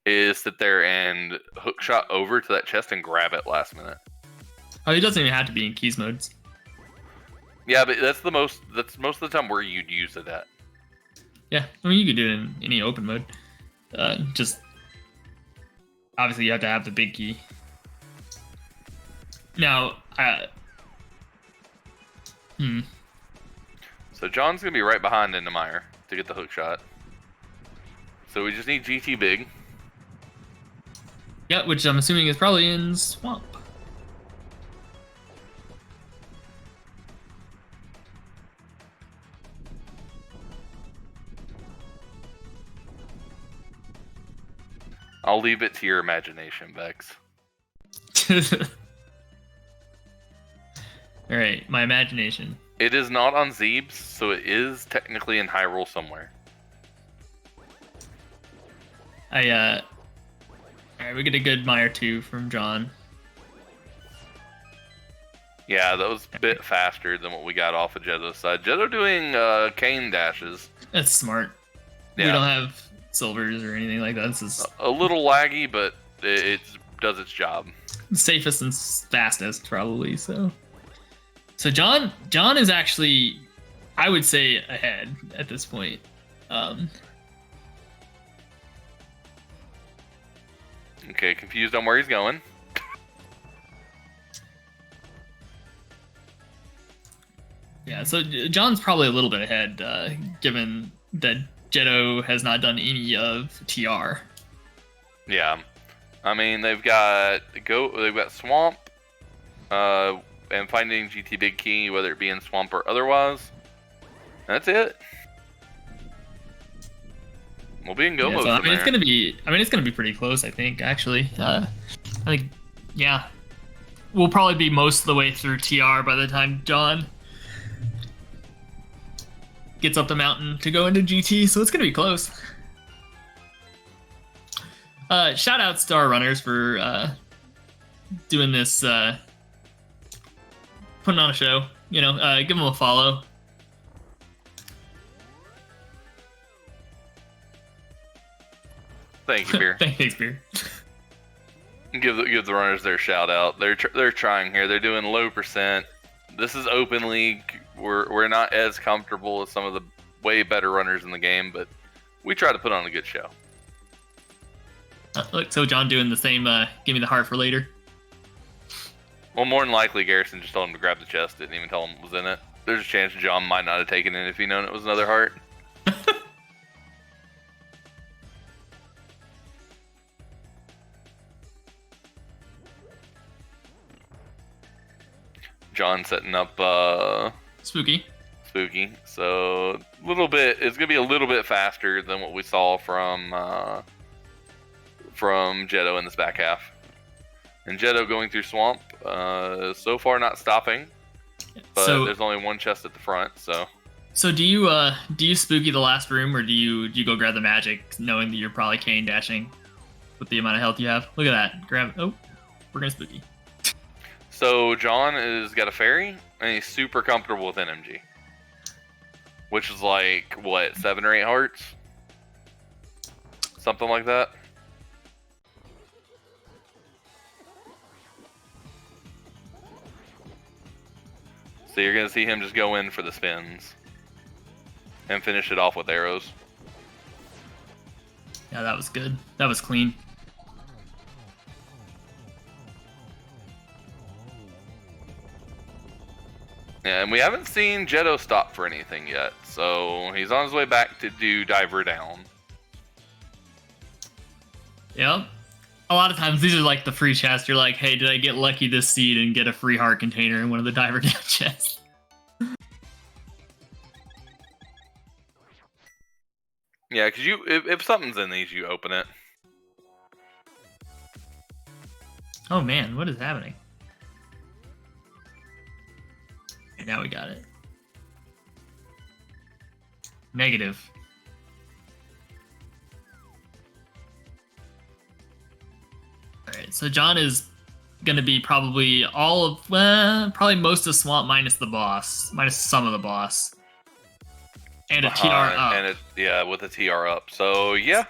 is sit there and hookshot over to that chest and grab it last minute. Oh, it doesn't even have to be in Keys modes. Yeah, but that's most of the time where you'd use it at. Yeah, I mean you could do it in any open mode. Just obviously you have to have the big key. Now, So John's gonna be right behind Endemeyer to get the hook shot. So we just need GT big. Yeah, which I'm assuming is probably in Swamp. I'll leave it to your imagination, Bex. All right, my imagination. It is not on Zeebs, so it is technically in Hyrule somewhere. All right, we get a good Mire 2 from John. Yeah, that was a bit faster than what we got off of Jeddo's side. Jeddo doing cane dashes. That's smart. Yeah. We don't have silvers or anything like that. This is a little laggy, but it does its job. Safest and fastest, probably. So John is actually, I would say, ahead at this point. Okay, confused on where he's going. Yeah, so John's probably a little bit ahead, given that Jeddo has not done any of TR. Yeah, I mean they've got Swamp, and finding GT Big Key, whether it be in Swamp or otherwise. That's it. We'll be in go mode. So, I mean, it's gonna be pretty close. I think actually. I think, yeah, we'll probably be most of the way through TR by the time John gets up the mountain to go into GT. So it's gonna be close. Shout outs to our runners for doing this, putting on a show. You know, give them a follow. Thank you, Beer. Thanks, Beer. Give the runners their shout out. They're trying here. They're doing low percent. This is open league. We're not as comfortable as some of the way better runners in the game, but we try to put on a good show. Look, so John doing the same. Give me the heart for later. Well, more than likely, Garrison just told him to grab the chest. Didn't even tell him it was in it. There's a chance John might not have taken it if he'd known it was another heart. John setting up Spooky. So a little bit. It's gonna be a little bit faster than what we saw from Jeddo in this back half. And Jeddo going through Swamp. So far not stopping, but there's only one chest at the front. So do you spooky the last room, or do you go grab the magic, knowing that you're probably cane dashing with the amount of health you have? Look at that. Grab. Oh, we're gonna spooky. So John has got a fairy, and he's super comfortable with NMG, which is like what, 7 or 8 hearts, something like that. So you're gonna see him just go in for the spins and finish it off with arrows. Yeah, that was good. That was clean. Yeah, and we haven't seen Jeddo stop for anything yet, so he's on his way back to do Diver Down. Yep. A lot of times these are like the free chests. You're like, hey, did I get lucky this seed and get a free heart container in one of the Diver Down chests? Yeah, because if something's in these, you open it. Oh man, what is happening? Okay, now we got it. Negative. Alright, so John is gonna be probably probably most of Swamp minus the boss. Minus some of the boss. And a TR up. And with a TR up. So yeah,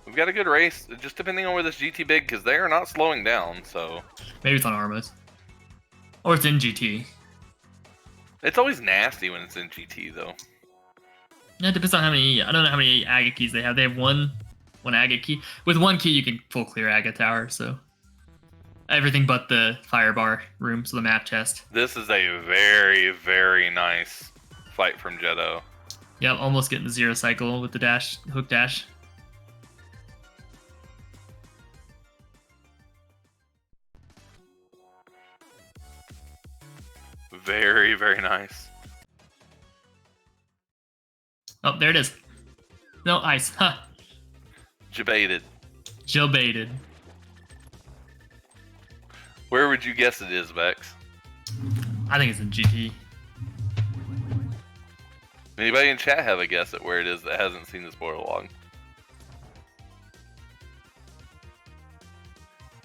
we've got a good race. Just depending on where this GT big, because they are not slowing down. So maybe it's on Armas, or it's in GT. It's always nasty when it's in GT though. Yeah, it depends on how many. I don't know how many Aga keys they have. They have one Aga key. With one key, you can full clear Aga Tower. So everything but the fire bar room, so the map chest. This is a very, very nice fight from Jeddo. Yep, almost getting the 0 cycle with the dash, hook dash. Very, very nice. Oh, there it is. No ice. Huh. Jebaited. Jebaited. Where would you guess it is, Vex? I think it's in GT. Anybody in chat have a guess at where it is that hasn't seen the spoiler log?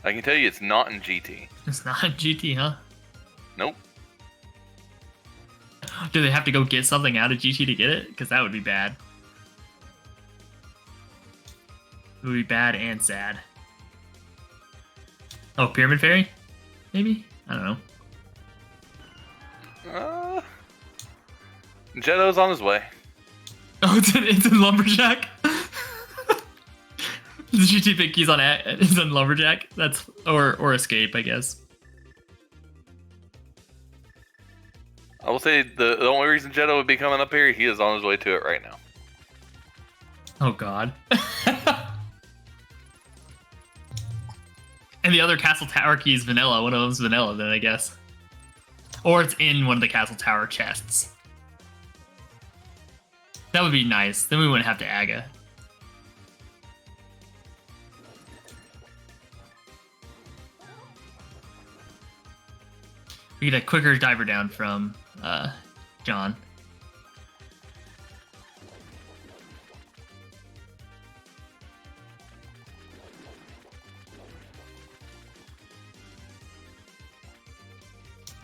I can tell you it's not in GT. It's not in GT, huh? Nope. Do they have to go get something out of GT to get it? Because that would be bad. It would be bad and sad. Oh, Pyramid Fairy? Maybe? I don't know. Jeddo's on his way. Oh, it's in Lumberjack? The GT pick keys on is on Lumberjack? That's or Escape, I guess. I will say the only reason Jeddo would be coming up here, he is on his way to it right now. Oh god. And the other Castle Tower key is vanilla. One of them's vanilla then, I guess. Or it's in one of the Castle Tower chests. That would be nice. Then we wouldn't have to Aga. We get a quicker diver down from John.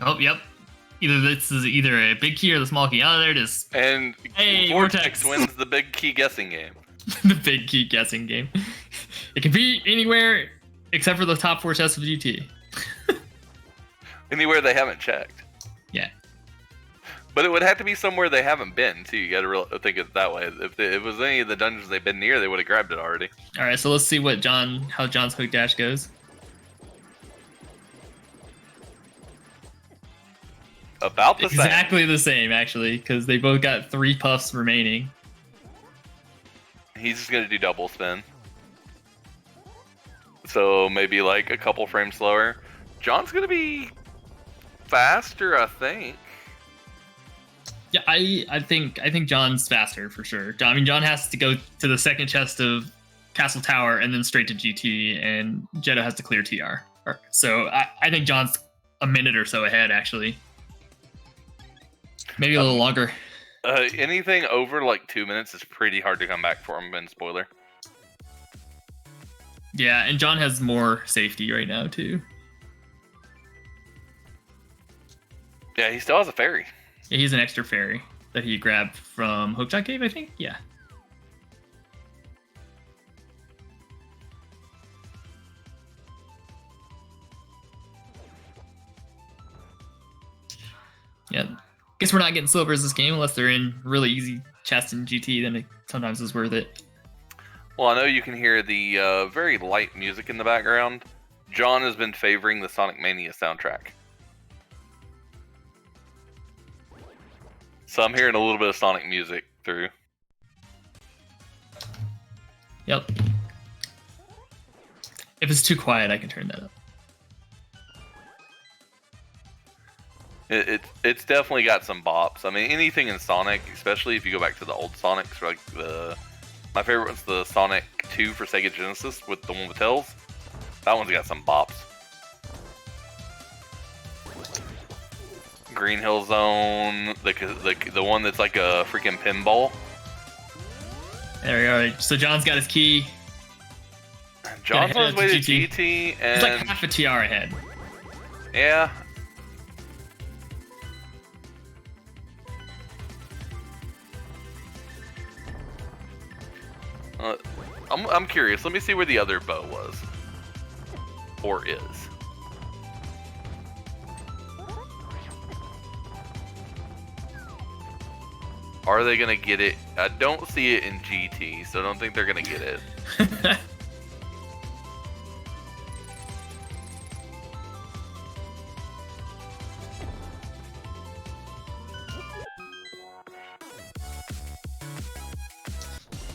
Oh, yep. This is either a big key or the small key. Oh, there it is. And hey, Vortex wins the big key guessing game. The big key guessing game. It can be anywhere except for the top 4 chests of GT. Anywhere they haven't checked. Yeah. But it would have to be somewhere they haven't been, too. You gotta think of it that way. If it was any of the dungeons they've been near, they would have grabbed it already. Alright, so let's see how John's hook dash goes. About the same. Exactly the same, actually, because they both got 3 puffs remaining. He's just gonna do double spin. So maybe like a couple frames slower. John's gonna be faster, I think. Yeah, I think John's faster for sure. I mean, John has to go to the second chest of Castle Tower and then straight to GT, and Jeddo has to clear TR. So I think John's a minute or so ahead, actually. Maybe a little longer. Anything over like 2 minutes is pretty hard to come back for him in spoiler. Yeah, and John has more safety right now too. Yeah, he still has a fairy. Yeah, he's an extra fairy that he grabbed from Hookshot Cave, I think. Yeah. Yeah. Guess we're not getting silvers this game unless they're in really easy chests in GT. Then it sometimes is worth it. Well, I know you can hear the very light music in the background. John has been favoring the Sonic Mania soundtrack. So I'm hearing a little bit of Sonic music through. Yep. If it's too quiet, I can turn that up. It's definitely got some bops. I mean, anything in Sonic, especially if you go back to the old Sonics, like my favorite was the Sonic 2 for Sega Genesis with the one with tails. That one's got some bops. Green Hill Zone, the one that's like a freaking pinball. There we go. So John's got his key. John's on his way to GT, and he's like half a TR ahead. Yeah. I'm curious. Let me see where the other bow was. Or is. Are they gonna get it? I don't see it in GT, so I don't think they're gonna get it.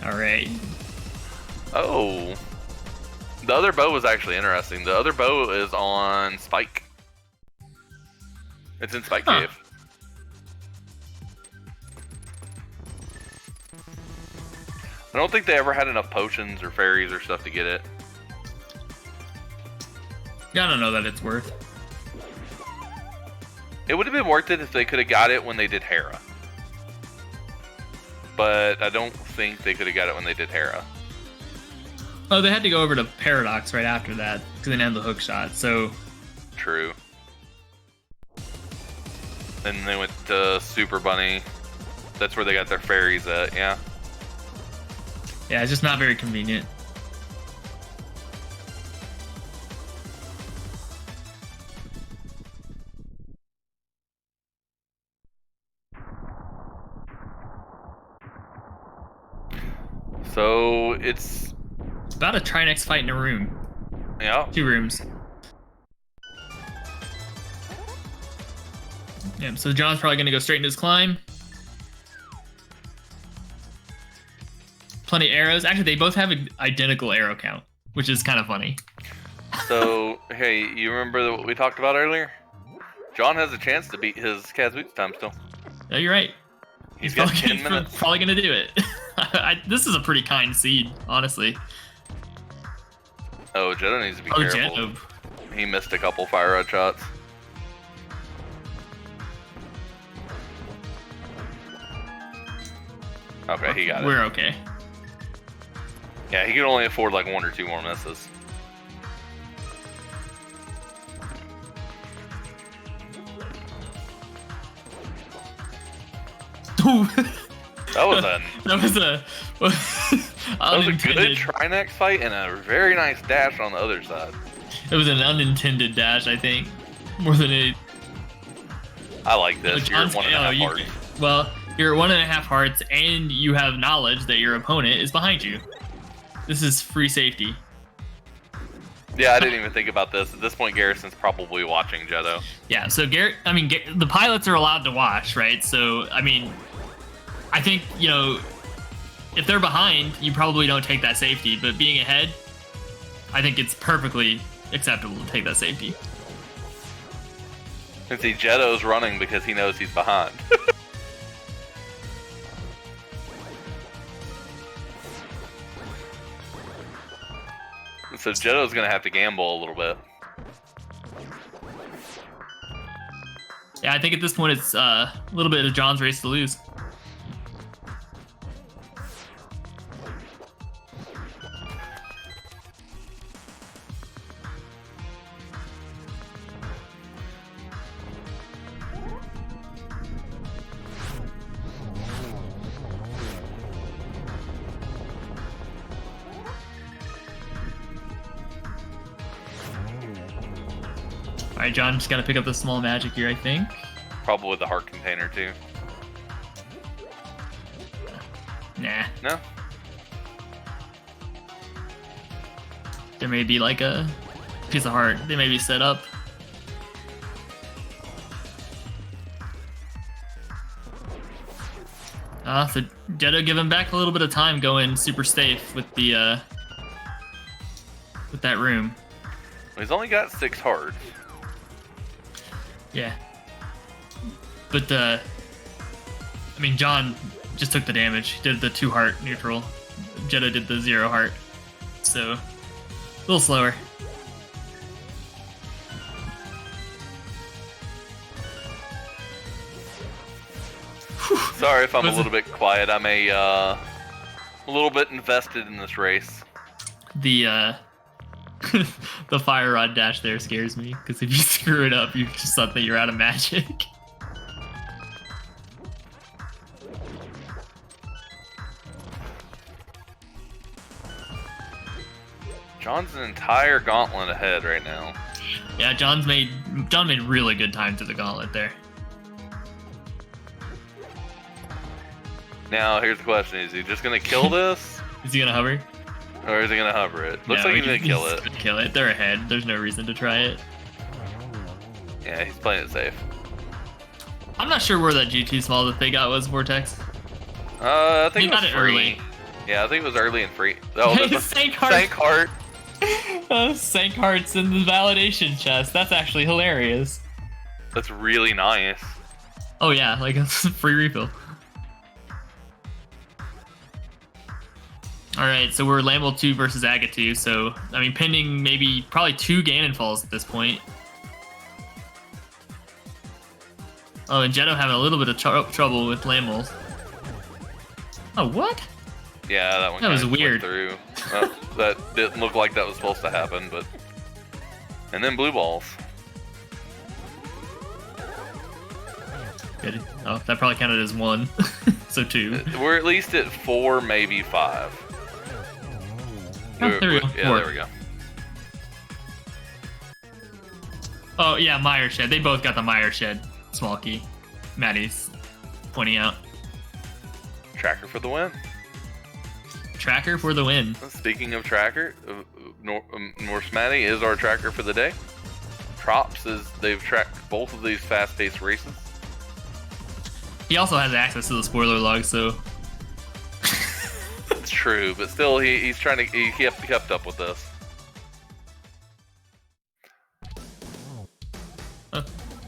All right. Oh. The other bow was actually interesting. The other bow is on Spike. It's in Spike Cave. I don't think they ever had enough potions or fairies or stuff to get it. Yeah, I don't know that it's worth. It would have been worth it if they could have got it when they did Hera. But I don't think they could have got it when they did Hera. Oh, they had to go over to Paradox right after that because they didn't have the hook shot. So true. Then they went to Super Bunny. That's where they got their fairies at. Yeah. Yeah, it's just not very convenient. So it's about a Trinex fight in a room. Yeah. 2 rooms. Yeah, so John's probably gonna go straight into his climb. Plenty of arrows. Actually, they both have an identical arrow count, which is kind of funny. So, hey, you remember what we talked about earlier? John has a chance to beat his Kaz Boots time still. Yeah, you're right. He's got 10 minutes. Probably gonna do it. This is a pretty kind seed, honestly. Oh, Jeddo needs to be careful. Jeddo. He missed a couple fire rod shots. Okay, he got it. We're okay. Yeah, he could only afford like 1 or 2 more misses. That was a good Trinex fight and a very nice dash on the other side. It was an unintended dash, I think, more than it. I like this. You're at 1.5 hearts. Well, you're at 1.5 hearts, and you have knowledge that your opponent is behind you. This is free safety. Yeah, I didn't even think about this. At this point, Garrison's probably watching Jeddo. Yeah, so the pilots are allowed to watch, right? So, I mean, I think, you know, if they're behind, you probably don't take that safety, but being ahead, I think it's perfectly acceptable to take that safety. And see, Jeddo's running because he knows he's behind. So Jeddo's gonna have to gamble a little bit. Yeah, I think at this point it's a little bit of John's race to lose. Alright, John, just gotta pick up the small magic here, I think. Probably the heart container, too. Nah. No? There may be like a piece of heart. They may be set up. So Jeddo giving back a little bit of time going super safe with the with that room. He's only got 6 hearts. Yeah. But I mean, John just took the damage. He did the 2 heart neutral. Jeddo did the 0 heart. So a little slower. Sorry if I'm a little bit quiet. I'm a little bit invested in this race. The the fire rod dash there scares me, because if you screw it up, you just thought that you're out of magic. John's an entire gauntlet ahead right now. Yeah, John made really good time through the gauntlet there. Now, here's the question. Is he just going to kill this? Is he gonna hover? Or is he going to hover it? Looks No, like he's going to kill it. Gonna kill it. They're ahead. There's no reason to try it. Yeah, he's playing it safe. I'm not sure where that G2 small that they got was, Vortex. I think They it was got it free. early. Yeah, I think it was early and free. Oh, Sank heart. Sank heart. Sank hearts in the validation chest. That's actually hilarious. That's really nice. Oh yeah, like a free refill. Alright, so we're Lamel 2 versus Aga 2, so, I mean, pending maybe probably 2 Ganon falls at this point. Oh, and Jeddo having a little bit of trouble with Lamels. Oh, what? Yeah, that one That was kinda weird. Through. That didn't look like that was supposed to happen, but... And then blue balls. Good. Oh, that probably counted as 1. So 2. We're at least at 4, maybe 5. Oh, there we go. Yeah, 4. there we go. Oh, yeah, Meyer Shed. They both got the Meyer Shed small key. Maddie's pointing out. Tracker for the win. Tracker for the win. Speaking of tracker, Norse Matty is our tracker for the day. Props is they've tracked both of these fast-paced races. He also has access to the spoiler log, so It's true, but still, he's trying to he kept up with this.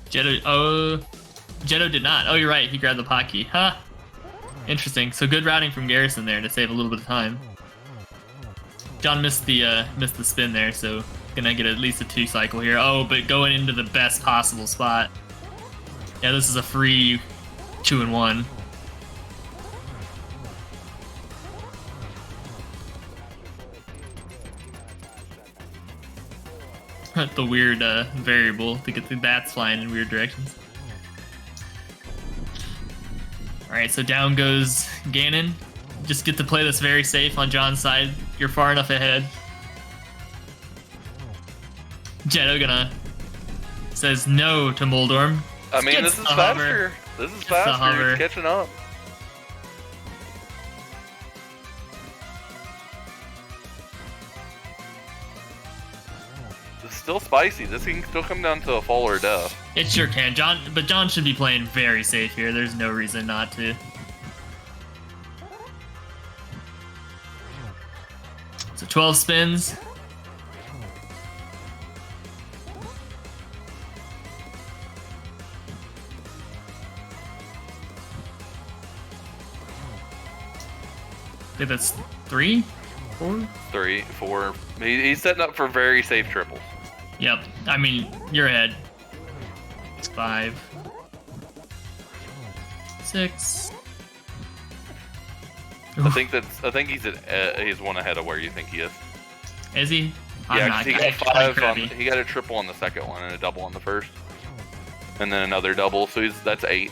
Jeddo did not. Oh, you're right. He grabbed the pot key. Huh. Interesting. So good routing from Garrison there to save a little bit of time. John missed the spin there, so gonna get at least a 2 cycle here. Oh, but going into the best possible spot. Yeah, this is a free 2-in-1. The weird variable to get the bats flying in weird directions. Alright, so down goes Ganon. Just get to play this very safe on John's side. You're far enough ahead. Jeddo gonna says no to Moldorm. I mean, this is faster. This is faster. He's catching up. It's still spicy. This can still come down to a fall or death. It sure can, John. But John should be playing very safe here. There's no reason not to. So 12 spins. I think that's 3, 4. 3, 4. He's setting up for very safe triples. Yep. I mean, you're ahead. It's 5, 6. I think he's one ahead of where you think he is. Is he? Yeah, because he got 5 he got a triple on the second one and a double on the first, and then another double. So that's 8.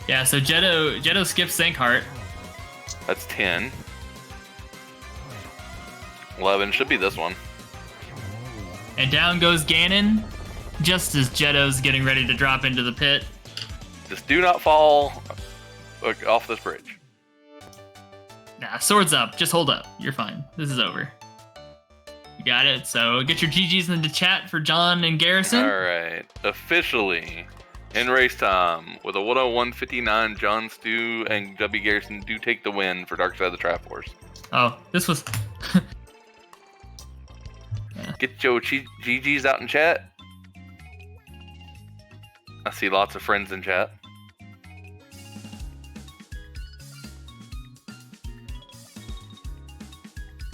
Yeah. So Jeddo skips Sank Heart. That's 10. 11 should be this one. And down goes Ganon, just as Jeddo's getting ready to drop into the pit. Just do not fall off this bridge. Nah, swords up. Just hold up. You're fine. This is over. You got it. So get your GGs into chat for John and Garrison. All right. Officially in race time with a 101.59, John, Stu, and W. Garrison do take the win for Dark Side of the Triforce. Oh, this was... Get your GGs out in chat. I see lots of friends in chat.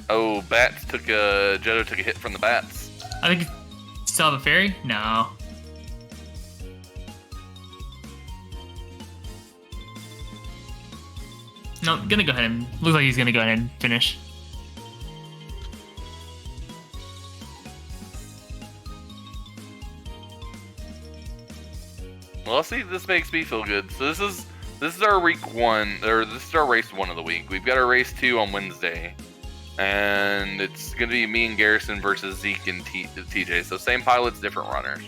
Oh, bats took a... Jeddo took a hit from the bats. I think you still have a fairy? No. No, gonna go ahead and... Looks like he's gonna go ahead and finish. Well, see, this makes me feel good. So this is our week 1, or this is our race 1 of the week. We've got our race 2 on Wednesday, and it's gonna be me and Garrison versus Zeke and TJ. So same pilots, different runners.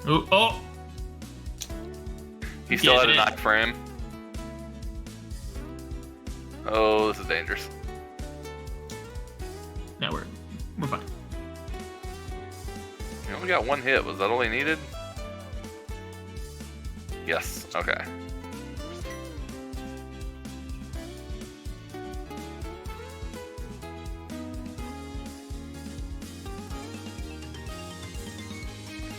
Ooh, oh. He still had a Getting it. knock frame. Oh, this is dangerous. No, we're fine. You only got one hit. Was that all he needed? Yes. Okay.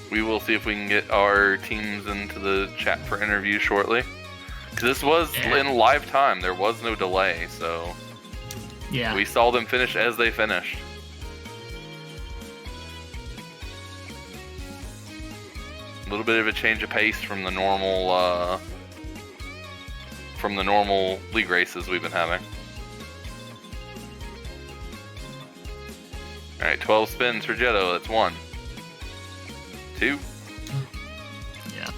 We will see if we can get our teams into the chat for interview shortly. 'Cause this was in live time. There was no delay, so Yeah. we saw them finish as they finished. A little bit of a change of pace from the normal league races we've been having. All right, 12 spins for Jeddo. That's 1, 2. Yeah.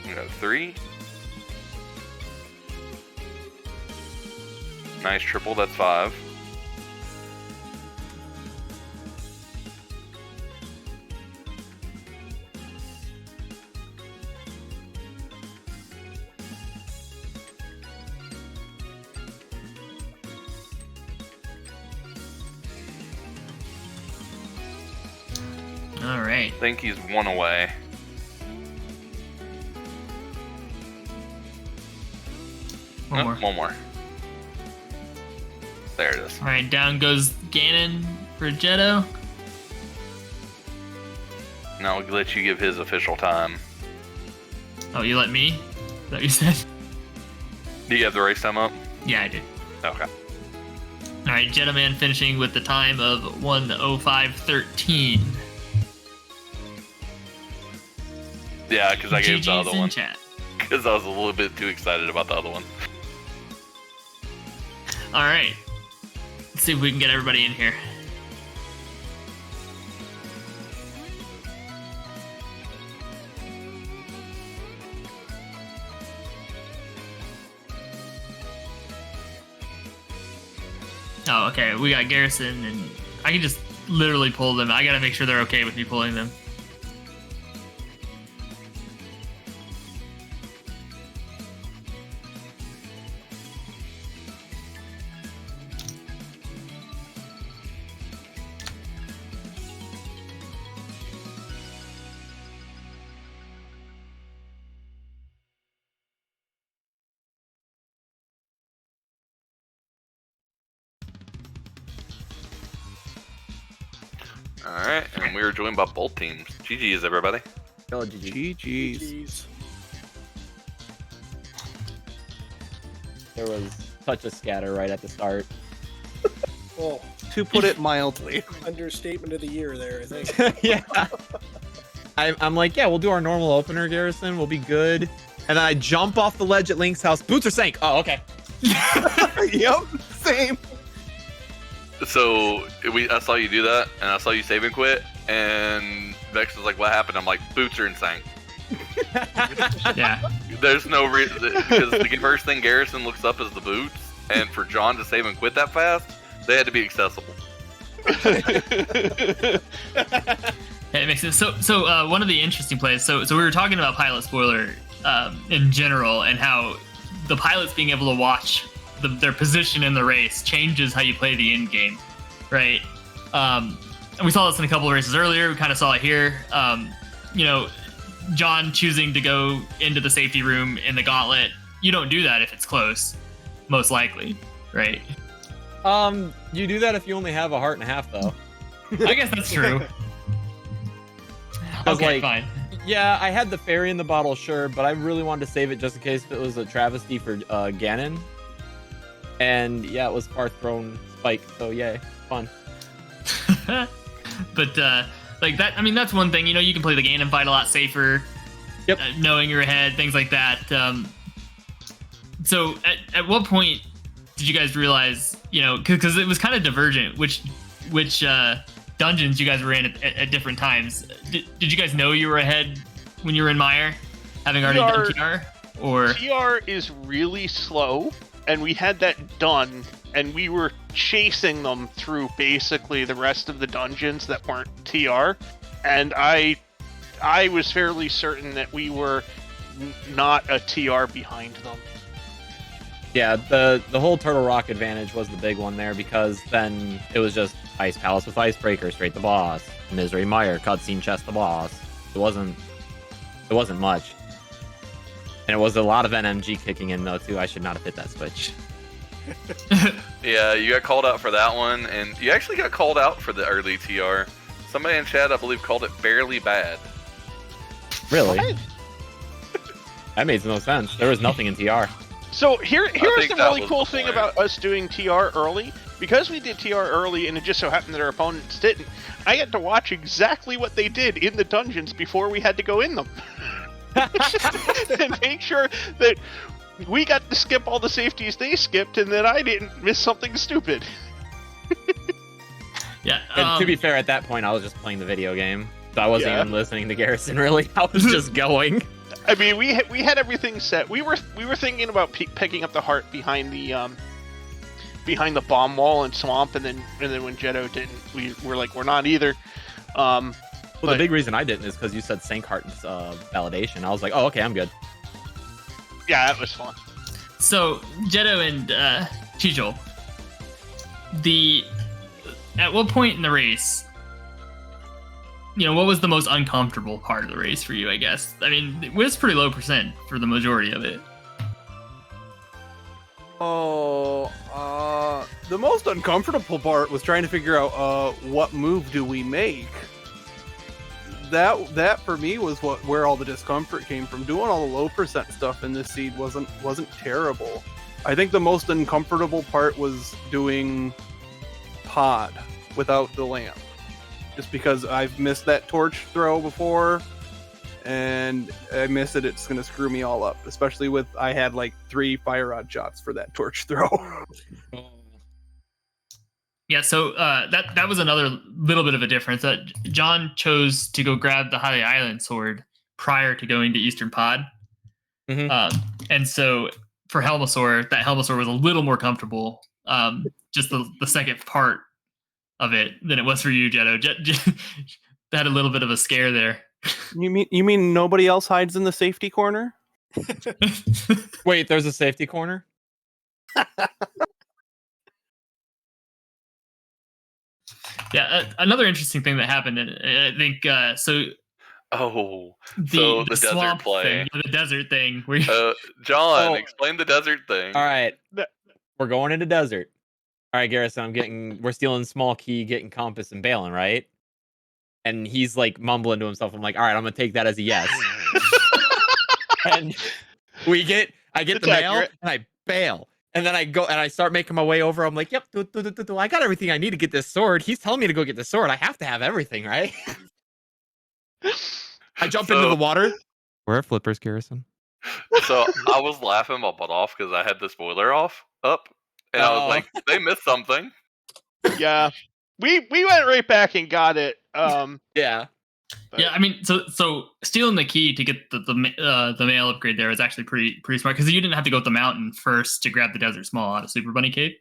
We got 3. Nice triple. That's 5. All right. I think he's 1 away. One more. One more. There it is. All right, down goes Ganon for Jeddo. Now we'll let you give his official time. Oh, you let me? Is that what you said? Do you have the race time up? Yeah, I did. Okay. All right, Jeddoman finishing with the time of 1:05:13. Yeah, because I gave the other in one. chat. Because I was a little bit too excited about the other one. All right. Let's see if we can get everybody in here. Oh, okay. We got Garrison, and I can just literally pull them. I gotta make sure they're okay with me pulling them. Alright, and we are joined by both teams. GG's, everybody. Oh, GG's. Jeez. There was such a scatter right at the start. Well, To put it mildly. understatement of the year there, I think. Yeah. I'm like, yeah, we'll do our normal opener, Garrison. We'll be good. And then I jump off the ledge at Link's house. Boots are sank. Oh, okay. Yep, same. So, I saw you do that, and I saw you save and quit, and Vex was like, what happened? I'm like, boots are insane. Yeah. There's no reason, because the first thing Garrison looks up is the boots, and for John to save and quit that fast, they had to be accessible. Yeah, it makes sense. So one of the interesting plays. So we were talking about pilot spoiler in general, and how the pilots being able to watch their position in the race changes how you play the end game, right? And we saw this in a couple of races earlier. We kind of saw it here. John choosing to go into the safety room in the gauntlet. You don't do that if it's close, most likely, right? You do that if you only have a heart and a half, though. I guess that's true. Okay, fine. Yeah, I had the fairy in the bottle, sure, but I really wanted to save it just in case it was a travesty for Ganon. And yeah, it was far thrown spike, so yay, fun. But like that, I mean, that's one thing. You can play the Ganon fight a lot safer. Yep. Knowing you're ahead, things like that. So at what point did you guys realize, because it was kind of divergent, which dungeons you guys were in at different times? Did you guys know you were ahead when you were in Mire, having already done TR? Or TR is really slow, and we had that done, and we were chasing them through basically the rest of the dungeons that weren't TR, and I was fairly certain that we were not a TR behind them. Yeah, the whole Turtle Rock advantage was the big one there, because then it was just Ice Palace with Icebreaker, straight the boss. Misery Mire, cutscene chest the boss. It wasn't much. And it was a lot of NMG kicking in though too. I should not have hit that switch. Yeah, you got called out for that one, and you actually got called out for the early TR. Somebody in chat, I believe, called it barely bad. Really? What? That makes no sense. There was nothing in TR. So here's think the that really was cool the thing point. about us doing TR early. Because we did TR early and it just so happened that our opponents didn't, I had to watch exactly what they did in the dungeons before we had to go in them. And make sure that we got to skip all the safeties they skipped and that I didn't miss something stupid. Yeah. And to be fair, at that point, I was just playing the video game. So I wasn't Yeah. even listening to Garrison, really. I was just going. I mean, we had everything set. We were thinking about picking up the heart behind the bomb wall and swamp, and then when Jeddo didn't, we were like, we're not either. Well, But- the big reason I didn't is because you said Sank Heart's validation. I was like, oh, okay, I'm good. Yeah, that was fun. So Jeddo and Chijo, at what point in the race, what was the most uncomfortable part of the race for you? I guess. I mean, it was pretty low percent for the majority of it. The most uncomfortable part was trying to figure out what move do we make. That for me was where all the discomfort came from. Doing all the low percent stuff in this seed wasn't terrible. I think the most uncomfortable part was doing pod without the lamp, just because I've missed that torch throw before, and I miss it. It's gonna screw me all up, especially with I had like 3 fire rod shots for that torch throw. Yeah, so that was another little bit of a difference. John chose to go grab the High Island sword prior to going to Eastern Pod. Mhm. And so for Helmasaur, that Helmasaur was a little more comfortable, just the second part of it, than it was for you, Jeddo. That had a little bit of a scare there. You mean nobody else hides in the safety corner? Wait, there's a safety corner? Yeah, another interesting thing that happened, and I think so. Oh, so the desert swamp play. thing, the desert thing. Where John, Oh. explain the desert thing. All right. The- We're going into desert. All right, Garrison, we're stealing small key, getting compass and bailing, right? And he's like mumbling to himself. I'm like, all right, I'm gonna take that as a yes. And I get It's the mail accurate. and I bail. And then I go and I start making my way over. I'm like, yep, I got everything I need to get this sword. He's telling me to go get the sword. I have to have everything, right? I jump into the water. Where are flippers, Garrison? So I was laughing my butt off because I had the spoiler up, and I was Oh. like, they missed something. Yeah, we went right back and got it. Yeah. But- Yeah, I mean, so stealing the key to get the mail upgrade there is actually pretty smart, because you didn't have to go up the mountain first to grab the Desert Small out of Super Bunny Cave,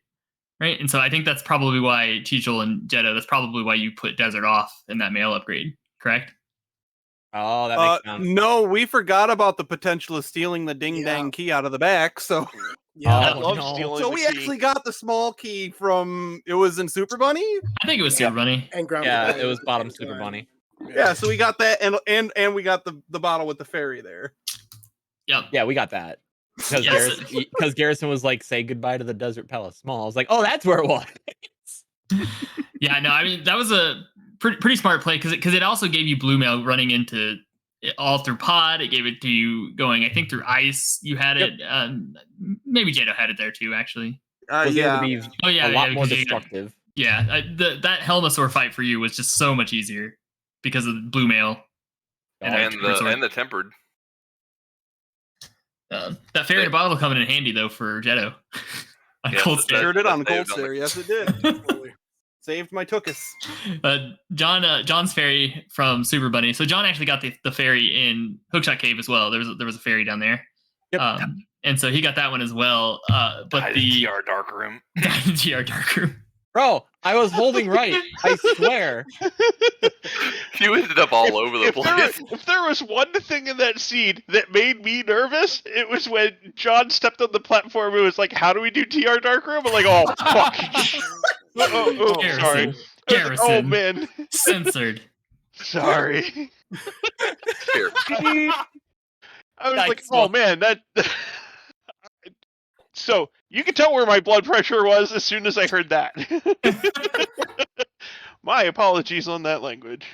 right? And so I think that's probably why Chichel and Jeddo, that's probably why you put Desert off in that mail upgrade, correct? Oh, that makes sense. No, we forgot about the potential of stealing the ding dang key out of the back. So, Yeah. I Oh, love no. stealing. so the we key. actually got the small key from. It was in Super Bunny. I think it was Super Bunny. And ground Yeah, control it was at bottom the Super time. Bunny. Yeah, so we got that, and we got the bottle with the fairy there. Yep. Yeah, we got that. Because Yes. Garrison was like, say goodbye to the Desert Palace Small. I was like, oh, that's where it was. Yeah, no, I mean, that was a pretty smart play, because it also gave you blue mail running into all through pod. It gave it to you going, I think, through ice. You had it. Maybe Jado had it there too, actually. Was able to be Oh yeah, a lot more because you got- destructive. Yeah, that Helmasaur fight for you was just so much easier because of the blue mail. And the tempered. That fairy in a bottle coming in handy though for Jeddo. On Yes, Cold that- Stare. Sure did on saved Cold on the- Stare. Yes, it did. Totally. Saved my tookus. John's fairy from Super Bunny. So John actually got the fairy in Hookshot Cave as well. There was a fairy down there. Yep. and so he got that one as well. But Died the in TR Darkroom. TR Darkroom. Bro, I was holding right. I swear. You ended up all over the place. If there was one thing in that seed that made me nervous, it was when John stepped on the platform and was like, "How do we do TR Darkroom?" I'm like, "Oh fuck!" oh, Garrison. sorry. I was like, Garrison. oh man, Censored. sorry. Here. I was Nice like, "Oh one. man, that." So you can tell where my blood pressure was as soon as I heard that. My apologies on that language.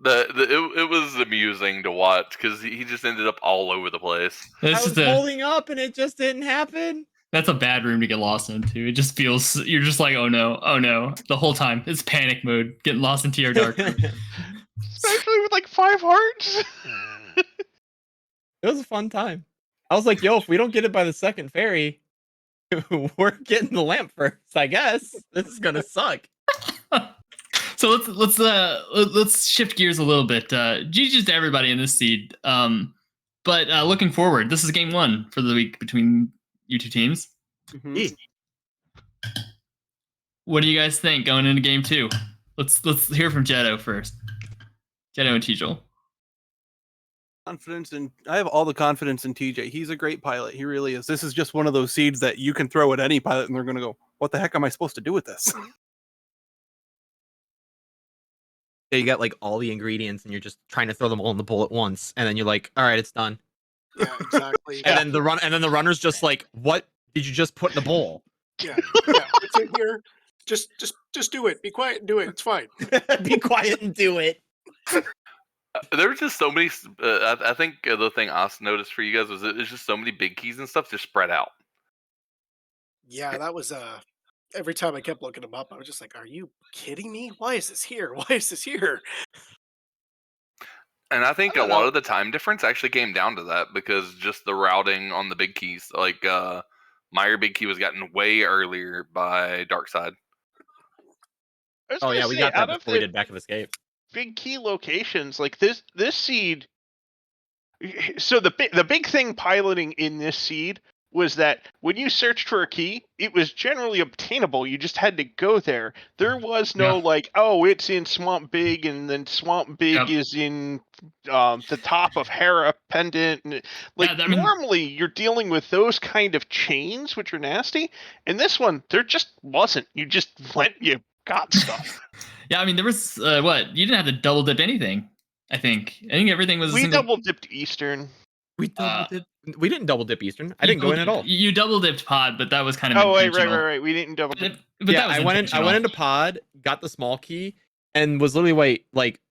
It was amusing to watch because he just ended up all over the place. That's I was just holding up and it just didn't happen. that's a bad room to get lost into. It just feels you're just like, oh no, the whole time. It's panic mode, getting lost in TR Darkroom. Especially with like 5 hearts. It was a fun time. I was like, yo, if we don't get it by the second fairy, we're getting the lamp first, I guess. This is gonna suck. So let's shift gears a little bit. GG's to everybody in this seed. But looking forward, this is game 1 for the week between you two teams. Mhm. What do you guys think going into game 2? Let's hear from Jeddo first. Jeddo and Tijol. I have all the confidence in TJ. He's a great pilot. He really is. This is just one of those seeds that you can throw at any pilot and they're going to go, what the heck am I supposed to do with this? So you got like all the ingredients and you're just trying to throw them all in the bowl at once, and then you're like, all right, it's done. Yeah, exactly. And then the runner's just like, what did you just put in the bowl? yeah, it's in here. Just do it. Be quiet and do it. It's fine. Be quiet and do it. There were just so many. I think the thing I noticed for you guys was there's just so many big keys and stuff just spread out. Yeah, that was every time I kept looking them up, I was just like, are you kidding me? Why is this here? Why is this here? And I think I a don't lot know. of the time difference actually came down to that because just the routing on the big keys. Like Meyer big key was gotten way earlier by Darkside. Oh yeah, we got that before we did Back of Escape. Big key locations like this seed. So the big thing piloting in this seed was that when you searched for a key, it was generally obtainable. You just had to go there. There was no like, oh, it's in Swamp Big, and then Swamp Big is in the top of Hera Pendant. And, like normally, you're dealing with those kind of chains, which are nasty. And this one, there just wasn't. You just went, you got stuff. Yeah, I mean, there was what? You didn't have to double dip anything. I think everything was. We double dipped Eastern. We didn't double dip Eastern. I didn't go in at all. You double dipped Pod, but that was kind of. Oh wait, right. We didn't double dip. But yeah, I went into Pod, got the small key, and was literally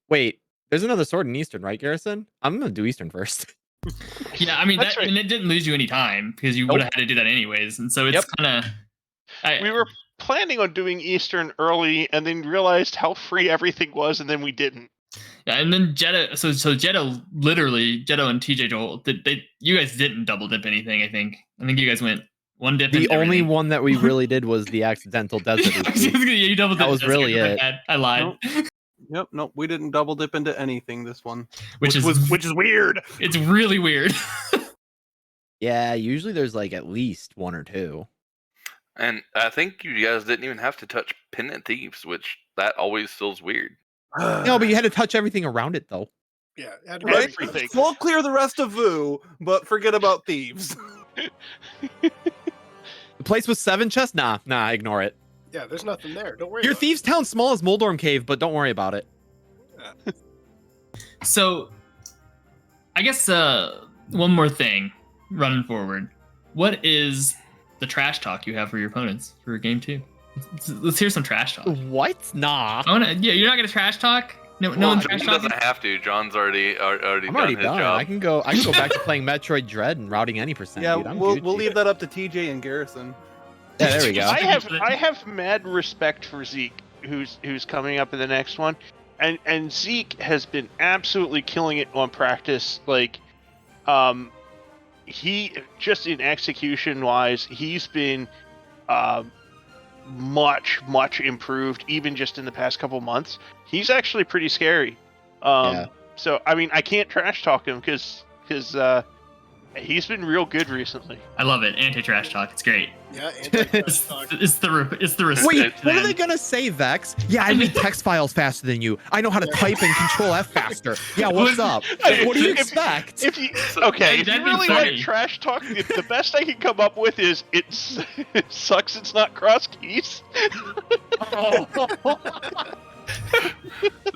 wait. There's another sword in Eastern, right, Garrison? I'm gonna do Eastern first. Yeah, I mean, and it didn't lose you any time because you would have had to do that anyways, and so it's kind of. We were planning on doing Eastern early, and then realized how free everything was, and then we didn't. Yeah, and then Jeddo. So Jeddo and TJ Joel, you guys didn't double dip anything. I think you guys went one dip. The only one that we really did was the accidental desert. You double dipped. That was really it. I lied. Nope. We didn't double dip into anything this one, which is weird. It's really weird. Yeah, usually there's like at least one or two. And I think you guys didn't even have to touch Pendant Thieves, which that always feels weird. No, but you had to touch everything around it, though. Yeah, right? Everything. We'll clear the rest of Vu, but forget about Thieves. The place with 7 chests? Nah, ignore it. Yeah, there's nothing there. Don't worry. Your Thieves' town small as Moldorm Cave, but don't worry about it. Yeah. So, I guess one more thing running forward. What is the trash talk you have for your opponents for game 2? Let's hear some trash talk. What? Nah. You're not gonna trash talk? No one trash John talking? doesn't have to. John's already I'm done already his done. job. I can go back to playing Metroid Dread and routing any percent. Yeah, dude. we'll leave that up to TJ and Garrison. Yeah, there we go. I have mad respect for Zeke, who's coming up in the next one, and Zeke has been absolutely killing it on practice. Like, he just in execution wise, he's been much improved, even just in the past couple months. He's actually pretty scary. Yeah. So I mean, I can't trash talk him because He's been real good recently. I love it. Anti-trash talk. It's great. Yeah, It's, it's the respect. Wait, what are man. they gonna say, Vex? Yeah, I read text files faster than you. I know how to type and control F faster. Yeah, what's up? What do you expect? If you okay, if you That'd be really funny. want trash talk, the best I can come up with is it sucks. It's not cross keys.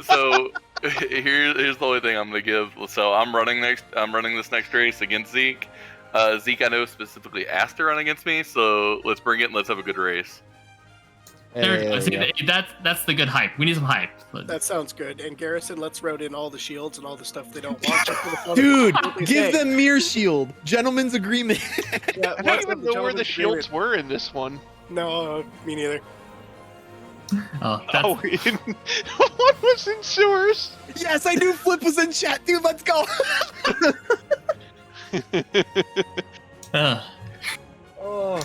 So here's the only thing I'm gonna give. So I'm running this next race against Zeke. Zeke, I know specifically asked to run against me, so let's bring it and let's have a good race. There we go. Hey, See, yeah. that's the good hype. We need some hype. That sounds good. And Garrison, let's route in all the shields and all the stuff they don't want. just for the fun of Dude, what they give say. them mirror shield. Gentleman's agreement. Yeah, I let's don't even have know where the gentleman's shields agreement. were in this one. No, me neither. Oh, that's, Oh, one was in sewers. Yes, I knew Flip was in chat, dude. Let's go. Oh.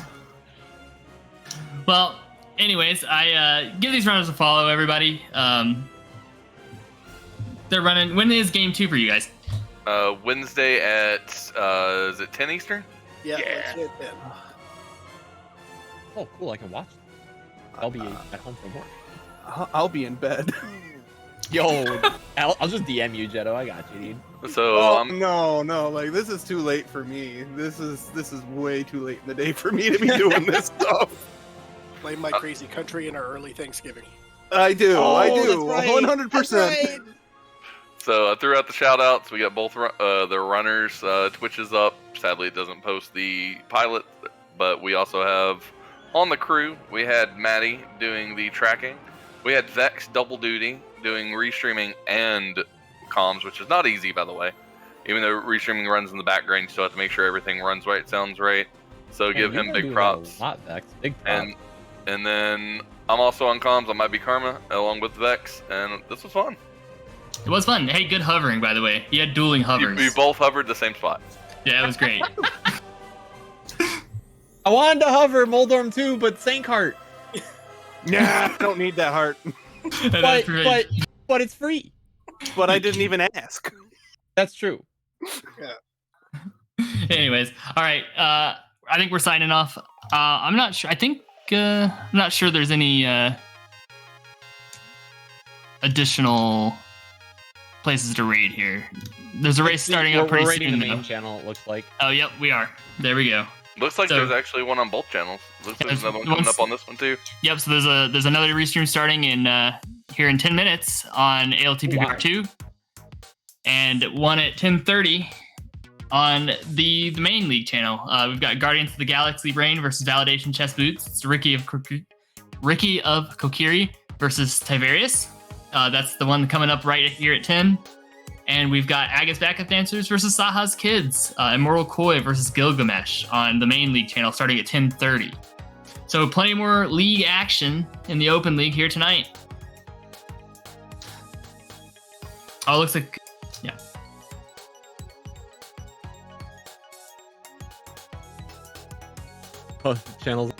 Well, anyways, I give these runners a follow, everybody. They're running. When is game 2 for you guys? Wednesday at is it 10 Eastern? Yeah, Yeah. let's hit them. Oh, cool. I can watch. I'll be at home from work. I'll be in bed. Yo, I'll just DM you, Jeddo. I got you, dude. So Oh, no, like this is too late for me. This is way too late in the day for me to be doing this stuff. Blame my crazy country and our early Thanksgiving. I do, I do, that's right. 100%. That's right. So I threw out the shout outs. We got both the runners. Twitch is up. Sadly, it doesn't post the pilot, but we also have on the crew. We had Maddie doing the tracking. We had Vex double duty doing restreaming and comms, which is not easy, by the way. Even though restreaming runs in the background, you still have to make sure everything runs right, sounds right. So give him big props. A lot, Vex. Big props. And then I'm also on comms. I might be Karma along with Vex, and this was fun. It was fun. Hey, good hovering, by the way. You had dueling hovers. We both hovered the same spot. Yeah, it was great. I wanted to hover Moldorm too, but Saint Heart. Nah, I don't need that heart. But it's free. But I didn't even ask. That's true. Anyways, all right. I think we're signing off. I'm not sure. I'm not sure there's any additional places to raid here. There's a race starting up pretty We're raiding soon. the main though. channel, it looks like. Oh, yep, we are. There we go. Looks like So- there's actually one on both channels. Looks like there's another one coming once- up on this one too. Yep. So there's another restream starting in here in 10 minutes on ALTTPR 2, and one at 10:30 on the main league channel. We've got Guardians of the Galaxy Brain versus Validation Chest Boots. It's Ricky of Kokiri versus Tiverius. That's the one coming up right here at 10. And we've got Aga's Backup Dancers versus Saha's Kids. Immortal Koi versus Gilgamesh on the main league channel starting at 10:30. So plenty more league action in the open league here tonight. Oh, it looks like, yeah. Oh, channels.